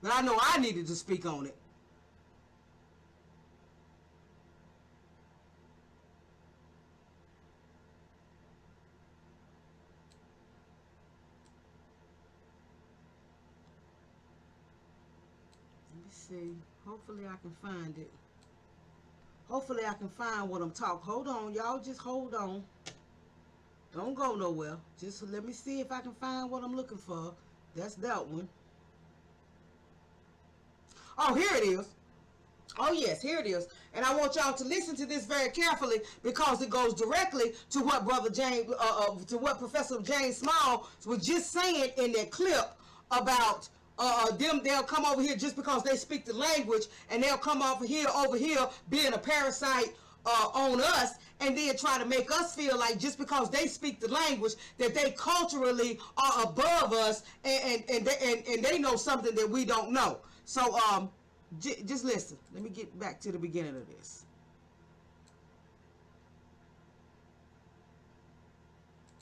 I know I needed to speak on it. Let me see. Hopefully I can find it. Hopefully I can find what I'm talking. Hold on, y'all. Just hold on. Don't go nowhere. Just let me see if I can find what I'm looking for. That's that one. Oh, here it is. Oh, yes, here it is. And I want y'all to listen to this very carefully because it goes directly to what to what Professor James Small was just saying in that clip about them. They'll come over here just because they speak the language, and they'll come over here being a parasite on us, and then try to make us feel like just because they speak the language that they culturally are above us, and they know something that we don't know. So just listen. Let me get back to the beginning of this.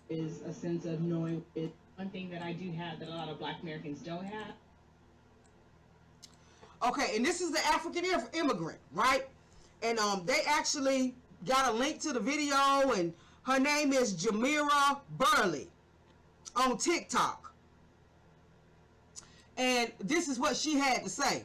Is a sense of knowing it. One thing that I do have that a lot of Black Americans don't have. Okay, and this is the African immigrant, right? And they actually got a link to the video, and her name is Jamira Burley on TikTok. And this is what she had to say.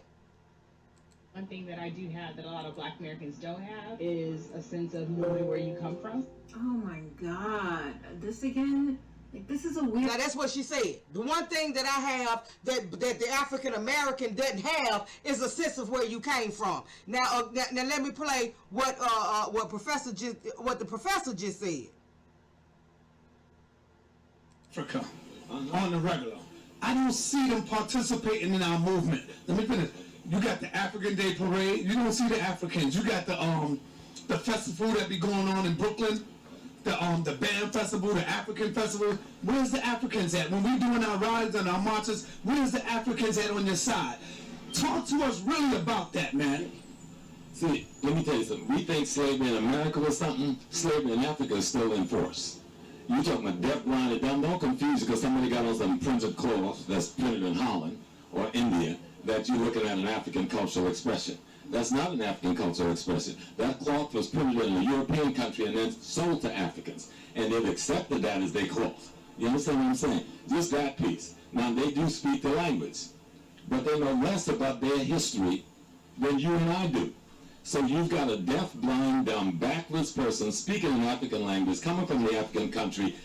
One thing that I do have that a lot of Black Americans don't have is a sense of knowing where you come from. Oh my God, this again? Like, this is a weird... Now that's what she said. The one thing that I have that the African American doesn't have is a sense of where you came from. Now let me play what the professor just said. Africa, on the regular. I don't see them participating in our movement. Let me finish. You got the African Day Parade. You don't see the Africans. You got the festival that be going on in Brooklyn. The band festival, the African festival. Where's the Africans at? When we doing our rides and our marches, where's the Africans at on your side? Talk to us really about that, man. See, let me tell you something. We think slavery in America was something. Slavery in Africa is still in force. You talking about deaf, blind, and dumb? Don't confuse it because somebody got on some printed cloth that's printed in Holland or India that you're looking at an African cultural expression. That's not an African cultural expression. That cloth was printed in a European country and then sold to Africans. And they've accepted that as their cloth. You understand what I'm saying? Just that piece. Now, they do speak the language, but they know less about their history than you and I do. So you've got a deaf, blind, dumb, backwards person speaking an African language, coming from the African country,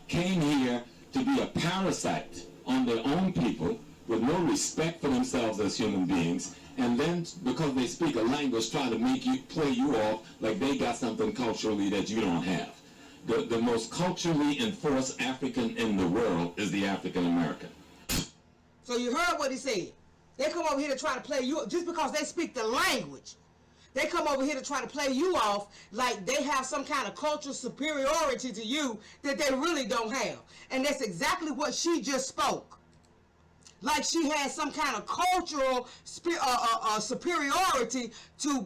came here to be a parasite on their own people with no respect for themselves as human beings, and then because they speak a language, try to make you play you off like they got something culturally that you don't have. The most culturally enforced African in the world is the African American. So you heard what he said. They come over here to try to play you just because they speak the language. They come over here to try to play you off like they have some kind of cultural superiority to you that they really don't have. And that's exactly what she just spoke. Like she has some kind of cultural superiority to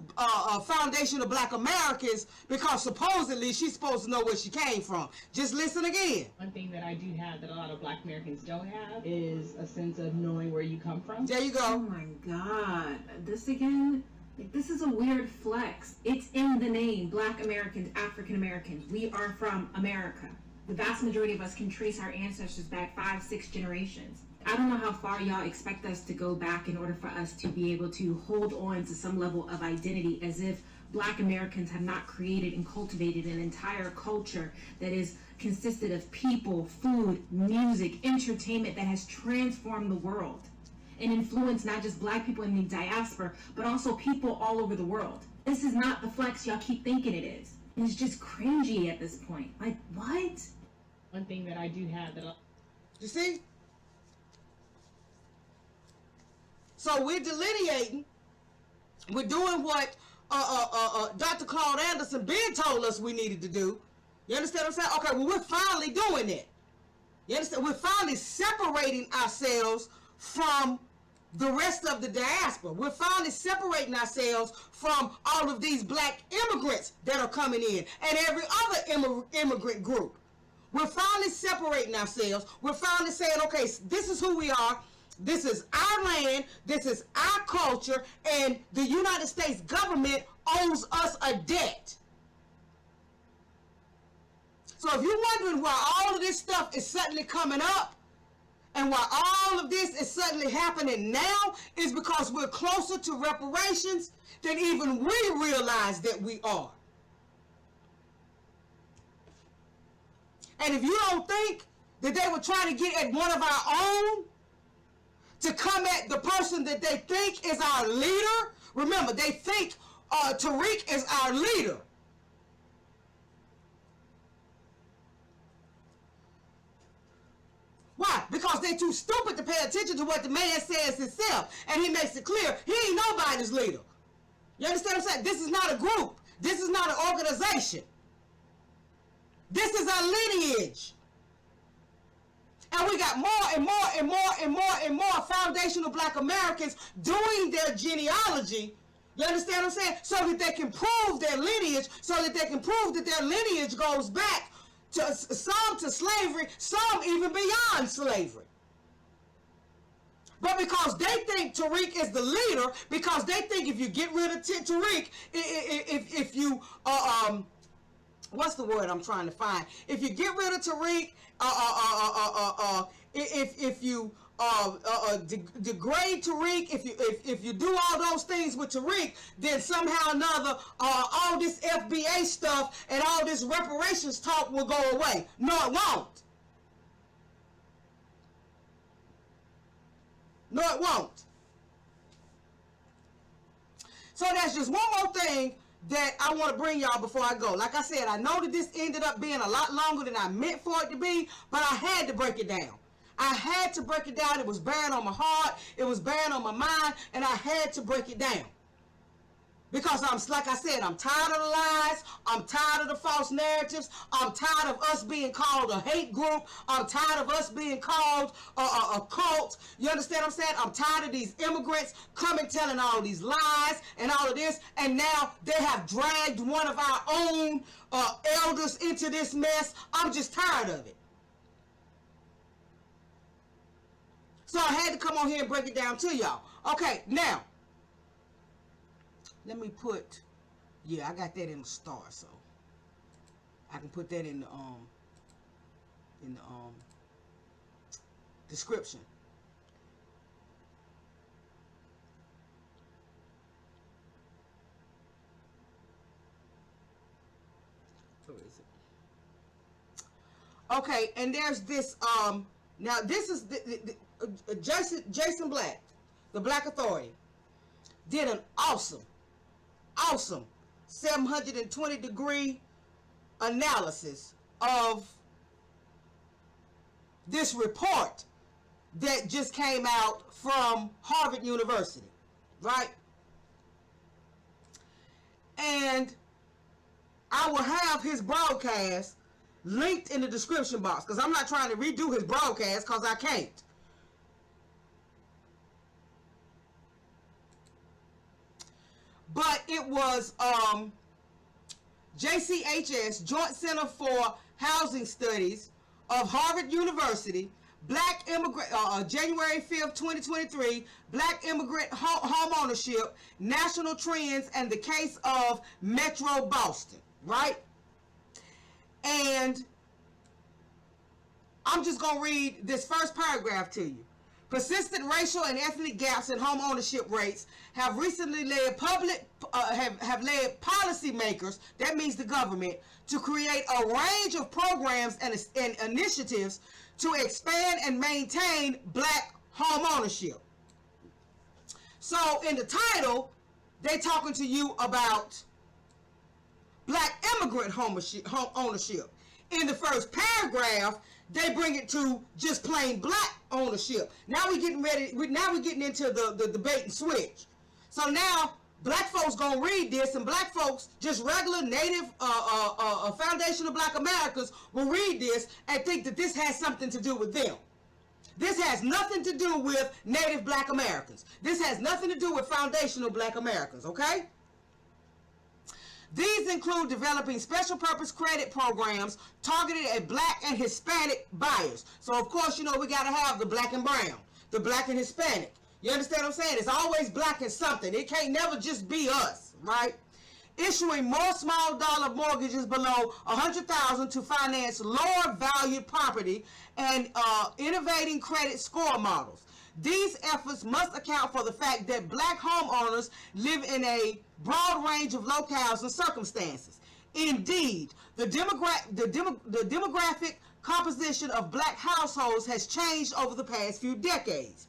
Foundation of Black Americans because supposedly she's supposed to know where she came from. Just listen again. One thing that I do have that a lot of Black Americans don't have is a sense of knowing where you come from. There you Oh go. my God. This again? Like, this is a weird flex. It's in the name. Black Americans, African Americans. We are from America. The vast majority of us can trace our ancestors back 5-6 generations. I don't know how far y'all expect us to go back in order for us to be able to hold on to some level of identity, as if Black Americans have not created and cultivated an entire culture that is consisted of people, food, music, entertainment that has transformed the world and influenced not just Black people in the diaspora, but also people all over the world. This is not the flex y'all keep thinking it is. And it's just cringy at this point. Like, what? One thing that I do have that You see? So we're delineating. We're doing what Dr. Claude Anderson been told us we needed to do. You understand what I'm saying? Okay, well, we're finally doing it. You understand? We're finally separating ourselves from the rest of the diaspora. We're finally separating ourselves from all of these Black immigrants that are coming in and every other immigrant group. We're finally separating ourselves. We're finally saying, okay, this is who we are. This is our land. This is our culture. And the United States government owes us a debt. So if you're wondering why all of this stuff is suddenly coming up, and why all of this is suddenly happening now, is because we're closer to reparations than even we realize that we are. And if you don't think that they were trying to get at one of our own to come at the person that they think is our leader, remember, they think Tariq is our leader. Why? Because they're too stupid to pay attention to what the man says himself. And he makes it clear he ain't nobody's leader. You understand what I'm saying? This is not a group. This is not an organization. This is our lineage. And we got more and more and more and more and more foundational Black Americans doing their genealogy. You understand what I'm saying? So that they can prove their lineage, so that they can prove that their lineage goes back to some to slavery, some even beyond slavery. But because they think Tariq is the leader, because they think if you get rid of Tariq, if you what's the word I'm trying to find? If you get rid of Tariq, if you degrade Tariq, if you do all those things with Tariq, then somehow or another, all this FBA stuff and all this reparations talk will go away. No, it won't. No, it won't. So that's just one more thing that I want to bring y'all before I go. Like I said, I know that this ended up being a lot longer than I meant for it to be, but I had to break it down. I had to break it down. It was bearing on my heart. It was bearing on my mind, and I had to break it down. Because like I said, I'm tired of the lies. I'm tired of the false narratives. I'm tired of us being called a hate group. I'm tired of us being called a cult. You understand what I'm saying? I'm tired of these immigrants coming telling all these lies and all of this. And now they have dragged one of our own elders into this mess. I'm just tired of it. So I had to come on here and break it down to y'all. Okay, now, let me put, yeah, I got that in the star, so I can put that in the description. Where is it? Okay, and there's this, now this is Jason Black, the Black Authority, did an awesome 720-degree analysis of this report that just came out from Harvard University, right? And I will have his broadcast linked in the description box, because I'm not trying to redo his broadcast because I can't. But it was JCHS, Joint Center for Housing Studies of Harvard University, Black Immigrant, January 5th, 2023, Black Immigrant Homeownership, National Trends, and the Case of Metro Boston, right? And I'm just going to read this first paragraph to you. Persistent racial and ethnic gaps in home ownership rates have recently led have led policymakers, that means the government, to create a range of programs and initiatives to expand and maintain Black home ownership. So in the title, they talking to you about Black immigrant home ownership. In the first paragraph, they bring it to just plain Black ownership. Now we're getting ready. Now we're getting into the debate and switch. So now Black folks gonna read this, and Black folks, just regular native foundational Black Americans, will read this and think that this has something to do with them. This has nothing to do with native Black Americans. This has nothing to do with foundational Black Americans. Okay. These include developing special purpose credit programs targeted at Black and Hispanic buyers. So, of course, you know, we got to have the Black and brown, the Black and Hispanic. You understand what I'm saying? It's always Black and something. It can't never just be us, right? Issuing more small dollar mortgages below $100,000 to finance lower valued property, and innovating credit score models. These efforts must account for the fact that Black homeowners live in a broad range of locales and circumstances. Indeed, the demographic composition of Black households has changed over the past few decades.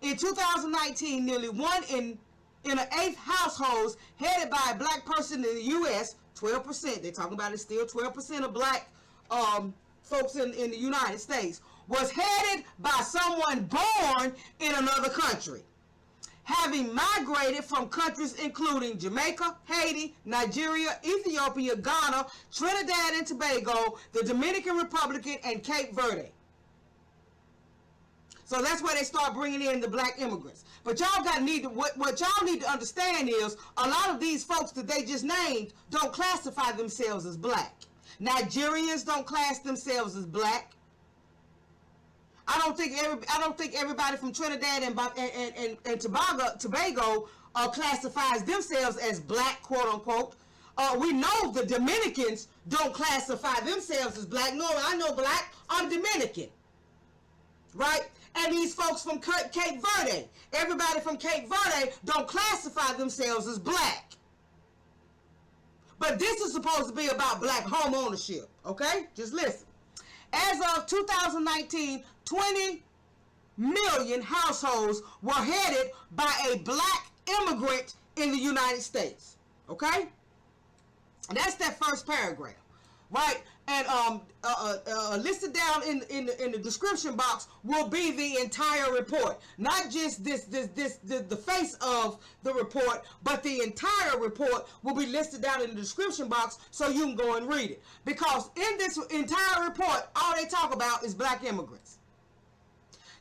In 2019, nearly 1 in 8 households headed by a Black person in the U.S., 12%, they're talking about it still, 12% of Black folks in the United States, was headed by someone born in another country, having migrated from countries including Jamaica, Haiti, Nigeria, Ethiopia, Ghana, Trinidad and Tobago, the Dominican Republic, and Cape Verde. So that's where they start bringing in the Black immigrants. But y'all what y'all need to understand is a lot of these folks that they just named don't classify themselves as Black. Nigerians don't class themselves as Black. I don't think everybody from Trinidad and Tobago classifies themselves as Black, quote unquote. We know the Dominicans don't classify themselves as Black. No, I know Black. I'm Dominican, right? And these folks from Cape Verde, everybody from Cape Verde don't classify themselves as Black. But this is supposed to be about Black home ownership, okay? Just listen. As of 2019, 20 million households were headed by a Black immigrant in the United States. Okay? And that's that first paragraph, right? And listed down in the description box will be the entire report, not just the face of the report, but the entire report will be listed down in the description box so you can go and read it. Because in this entire report, all they talk about is Black immigrants.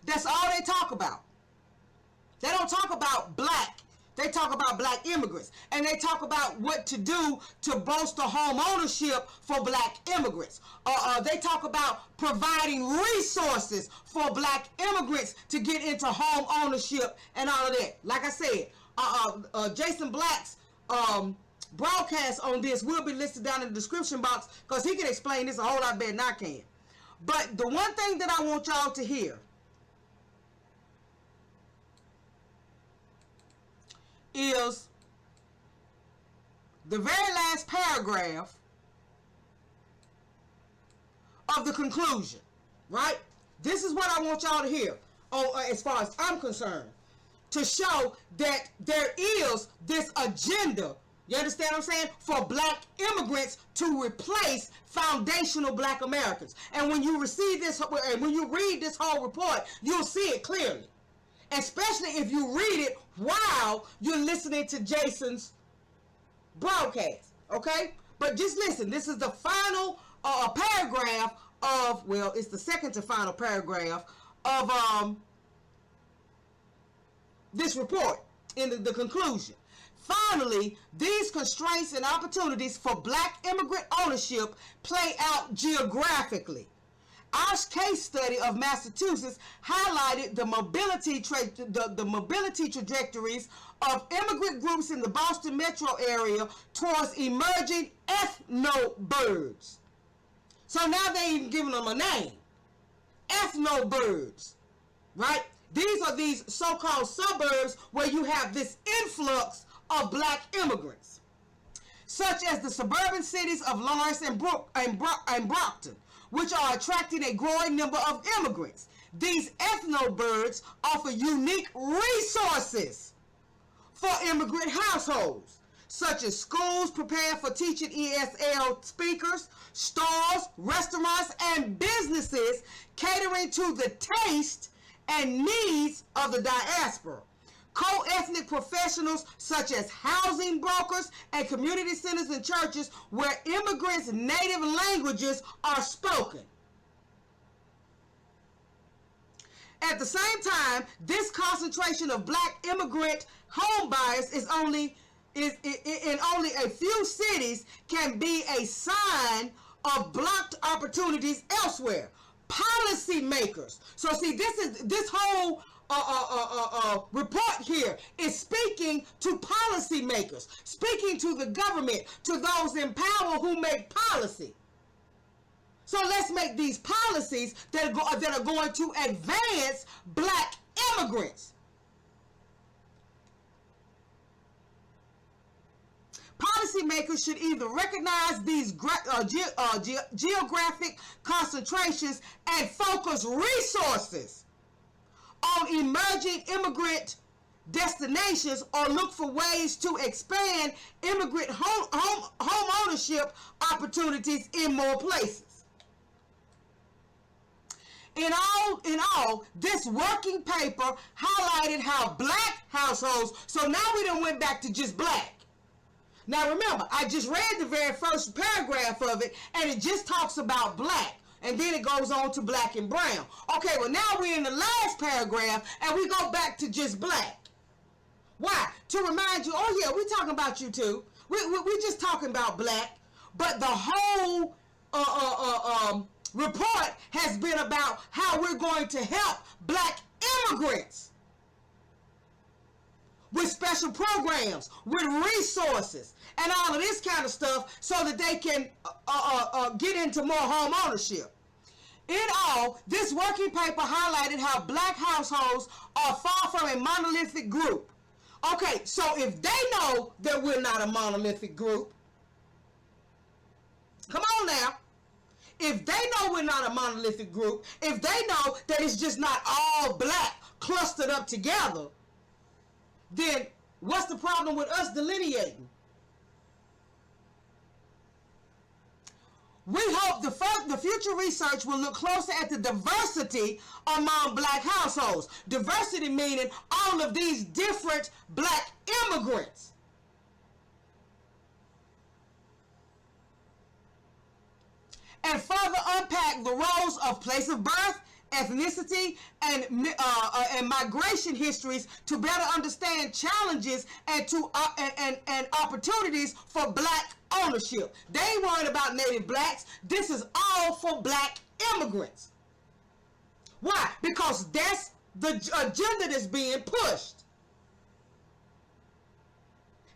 That's all they talk about. They don't talk about Black. They talk about Black immigrants, and they talk about what to do to bolster home ownership for Black immigrants. They talk about providing resources for Black immigrants to get into home ownership and all of that. Like I said, Jason Black's broadcast on this will be listed down in the description box because he can explain this a whole lot better than I can. But the one thing that I want y'all to hear is the very last paragraph of the conclusion, right? This is what I want y'all to hear, as far as I'm concerned, to show that there is this agenda, you understand what I'm saying, for Black immigrants to replace foundational Black Americans. And when you receive this, when you read this whole report, you'll see it clearly. Especially if you read it while you're listening to Jason's broadcast, okay? But just listen, this is the final paragraph of, well, it's the second to final paragraph of this report in the conclusion. Finally, these constraints and opportunities for black immigrant ownership play out geographically. Our case study of Massachusetts highlighted the mobility trajectories of immigrant groups in the Boston metro area towards emerging ethno-birds. So now they even giving them a name. Ethno-birds, right? These are these so-called suburbs where you have this influx of black immigrants, such as the suburban cities of Lawrence and Brockton, which are attracting a growing number of immigrants. These ethno-birds offer unique resources for immigrant households, such as schools prepared for teaching ESL speakers, stores, restaurants, and businesses catering to the taste and needs of the diaspora. Co-ethnic professionals such as housing brokers and community centers and churches where immigrants' native languages are spoken. At the same time, this concentration of black immigrant home buyers in only a few cities can be a sign of blocked opportunities elsewhere. Policy makers. So see, this whole report here is speaking to policymakers, speaking to the government, to those in power who make policy. So let's make these policies that are going to advance black immigrants. Policymakers should either recognize these geographic concentrations and focus resources on emerging immigrant destinations, or look for ways to expand immigrant home ownership opportunities in more places. In all, this working paper highlighted how black households, so now we done went back to just black. Now remember, I just read the very first paragraph of it, and it just talks about black. And then it goes on to black and brown. Okay, well now we're in the last paragraph, and we go back to just black. Why? To remind you, oh yeah, we're talking about you too. We're just talking about black. But the whole report has been about how we're going to help black immigrants with special programs, with resources, and all of this kind of stuff, so that they can get into more home ownership. In all, this working paper highlighted how black households are far from a monolithic group. Okay, so if they know that we're not a monolithic group, come on now. If they know we're not a monolithic group, if they know that it's just not all black clustered up together, then what's the problem with us delineating? We hope the future research will look closer at the diversity among black households. Diversity meaning all of these different black immigrants. And further unpack the roles of place of birth, ethnicity, and migration histories to better understand challenges and opportunities for black ownership. They ain't worried about native blacks. This is all for black immigrants. Why? Because that's the agenda that's being pushed.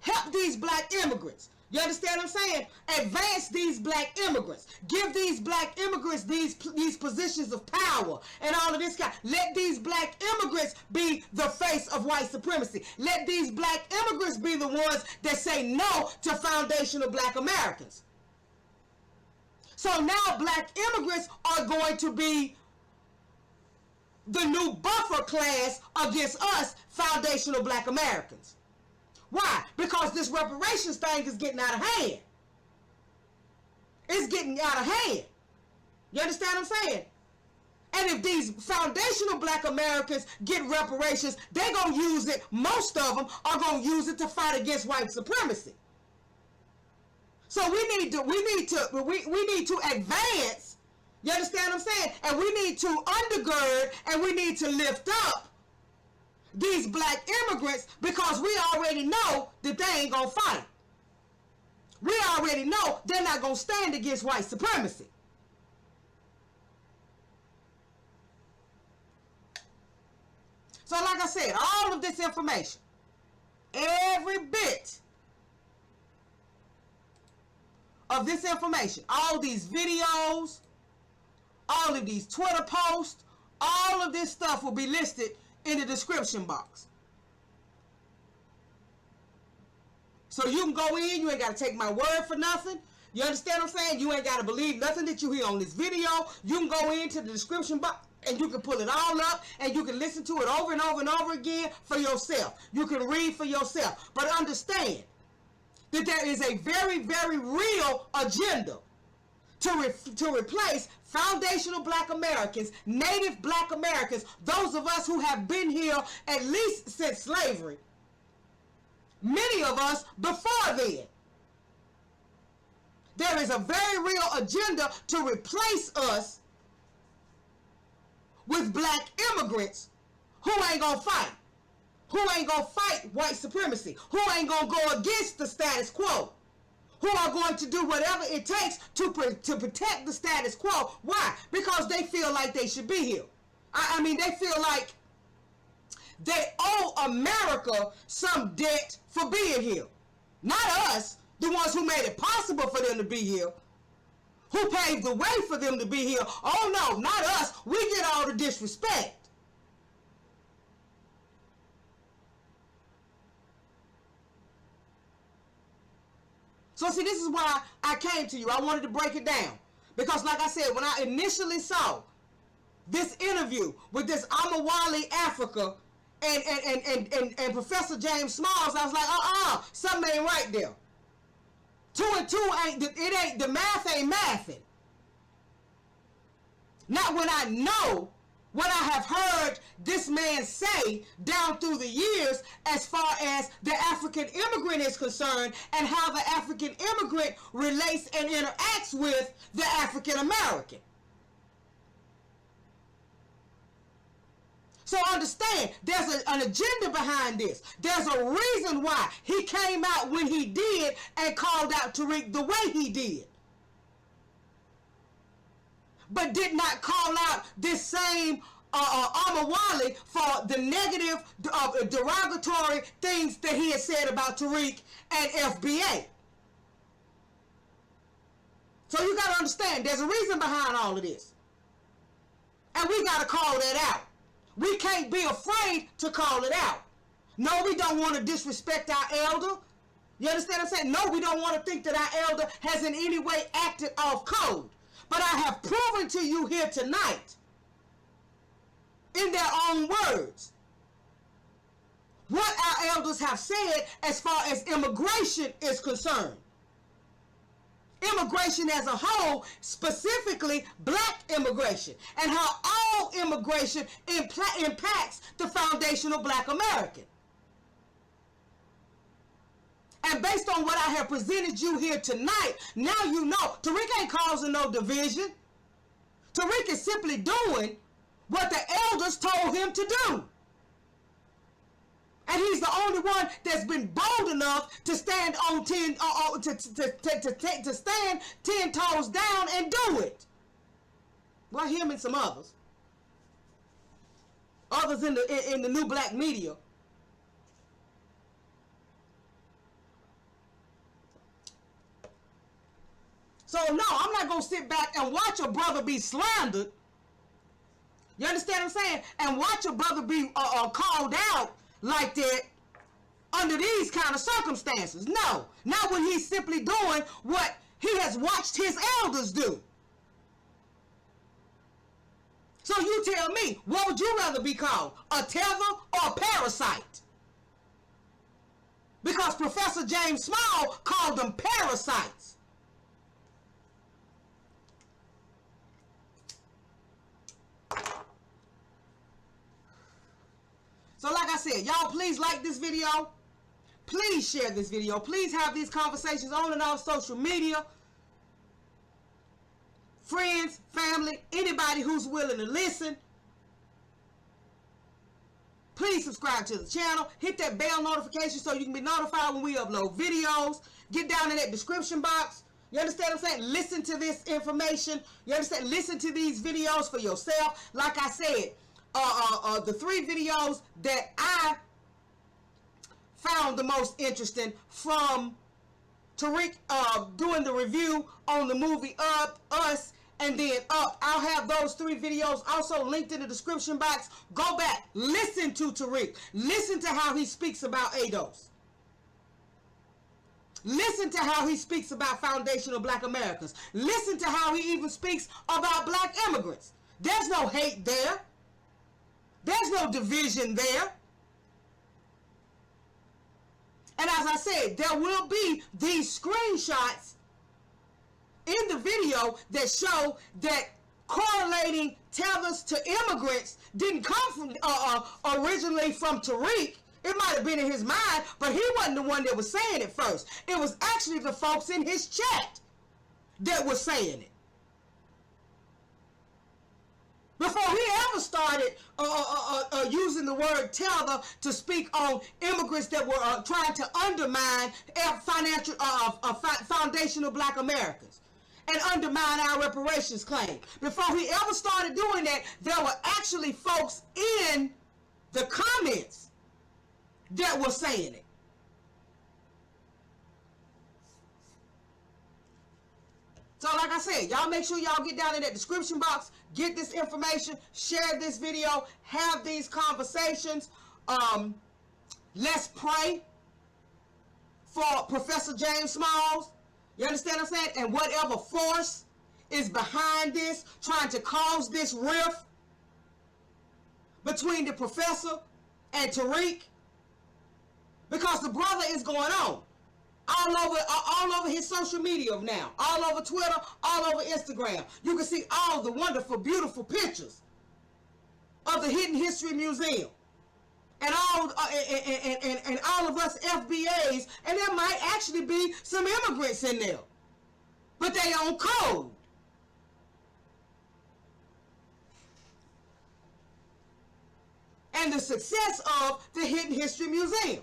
Help these black immigrants. You understand what I'm saying? Advance these black immigrants. Give these black immigrants these positions of power and all of this kind. Let these black immigrants be the face of white supremacy. Let these black immigrants be the ones that say no to foundational black Americans. So now black immigrants are going to be the new buffer class against us foundational black Americans. Why? Because this reparations thing is getting out of hand. It's getting out of hand. You understand what I'm saying? And if these foundational black Americans get reparations, they're going to use it, most of them are going to use it to fight against white supremacy. So we need to advance. You understand what I'm saying? And we need to undergird and we need to lift up these black immigrants, because we already know that they ain't gonna fight. We already know they're not gonna stand against white supremacy. So like I said, all of this information, every bit of this information, all these videos, all of these Twitter posts, all of this stuff will be listed in the description box. So you can go in, you ain't got to take my word for nothing. You understand what I'm saying? You ain't got to believe nothing that you hear on this video. You can go into the description box and you can pull it all up and you can listen to it over and over and over again for yourself. You can read for yourself. But understand that there is a very, very real agenda to replace foundational black Americans, native black Americans, those of us who have been here at least since slavery. Many of us before then. There is a very real agenda to replace us with black immigrants who ain't gonna fight. Who ain't gonna fight white supremacy. Who ain't gonna go against the status quo. Who are going to do whatever it takes to protect the status quo. Why? Because they feel like they should be here. I mean, they feel like they owe America some debt for being here. Not us, the ones who made it possible for them to be here. Who paved the way for them to be here. Oh no, not us. We get all the disrespect. So see, this is why I came to you. I wanted to break it down. Because like I said, when I initially saw this interview with this Amawali Africa and Professor James Smalls, I was like, something ain't right there. 2 and 2 the math ain't mathing. Not when I know what I have heard this man say down through the years as far as the African immigrant is concerned and how the African immigrant relates and interacts with the African American. So understand, there's an agenda behind this. There's a reason why he came out when he did and called out Tariq the way he did. But did not call out this same Amawali for the negative, derogatory things that he had said about Tariq and FBA. So you got to understand, there's a reason behind all of this. And we got to call that out. We can't be afraid to call it out. No, we don't want to disrespect our elder. You understand what I'm saying? No, we don't want to think that our elder has in any way acted off code. But I have proven to you here tonight, in their own words, what our elders have said as far as immigration is concerned. Immigration as a whole, specifically black immigration, and how all immigration impacts the foundational black American. And based on what I have presented you here tonight, now you know Tariq ain't causing no division. Tariq is simply doing what the elders told him to do. And he's the only one that's been bold enough to stand on to stand 10 toes down and do it. Well, him and some others. Others in the new black media. So no, I'm not going to sit back and watch a brother be slandered. You understand what I'm saying? And watch a brother be called out like that under these kind of circumstances. No, not when he's simply doing what he has watched his elders do. So you tell me, what would you rather be called? A tether or a parasite? Because Professor James Small called them parasites. So like I said, y'all please like this video. Please share this video. Please have these conversations on and off social media. Friends, family, anybody who's willing to listen. Please subscribe to the channel. Hit that bell notification so you can be notified when we upload videos. Get down in that description box. You understand what I'm saying? Listen to this information. You understand? Listen to these videos for yourself. Like I said, the 3 videos that I found the most interesting from Tariq doing the review on the movie Us, and then Up. I'll have those 3 videos also linked in the description box. Go back, listen to Tariq. Listen to how he speaks about ADOS. Listen to how he speaks about foundational Black Americans. Listen to how he even speaks about Black immigrants. There's no hate there. There's no division there. And as I said, there will be these screenshots in the video that show that correlating tethers to immigrants didn't come from originally from Tariq. It might have been in his mind, but he wasn't the one that was saying it first. It was actually the folks in his chat that were saying it. Before he ever started using the word tether to speak on immigrants that were trying to undermine foundational Black Americans and undermine our reparations claim. Before he ever started doing that, there were actually folks in the comments that were saying it. So like I said, y'all make sure y'all get down in that description box, get this information, share this video, have these conversations. Let's pray for Professor James Smalls. You understand what I'm saying? And whatever force is behind this, trying to cause this rift between the professor and Tariq, because the brother is going on all over his social media now, all over Twitter, all over Instagram. You can see all the wonderful, beautiful pictures of the Hidden History Museum, and all of us FBAs, and there might actually be some immigrants in there, but they on code. And the success of the Hidden History Museum.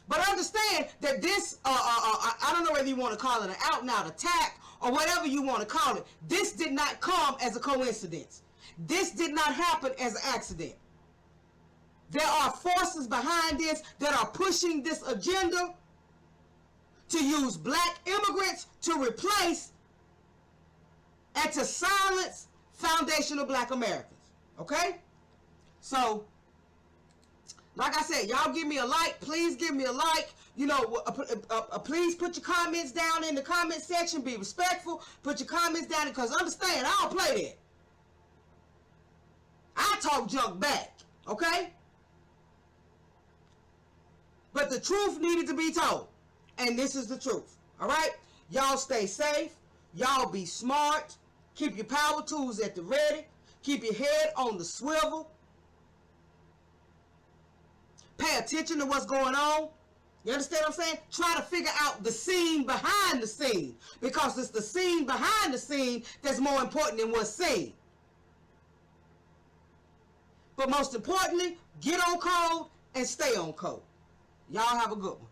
But understand that this, I don't know whether you want to call it an out-and-out attack or whatever you want to call it, this did not come as a coincidence. This did not happen as an accident. There are forces behind this that are pushing this agenda to use Black immigrants to replace and to silence foundational Black Americans. Okay? So, like I said, y'all give me a like. Please give me a like. You know, please put your comments down in the comment section. Be respectful. Put your comments down, because understand, I don't play that. I talk junk back. Okay? But the truth needed to be told. And this is the truth. Alright? Y'all stay safe. Y'all be smart. Keep your power tools at the ready. Keep your head on the swivel. Pay attention to what's going on. You understand what I'm saying? Try to figure out the scene behind the scene, because it's the scene behind the scene that's more important than what's seen. But most importantly, get on code and stay on code. Y'all have a good one.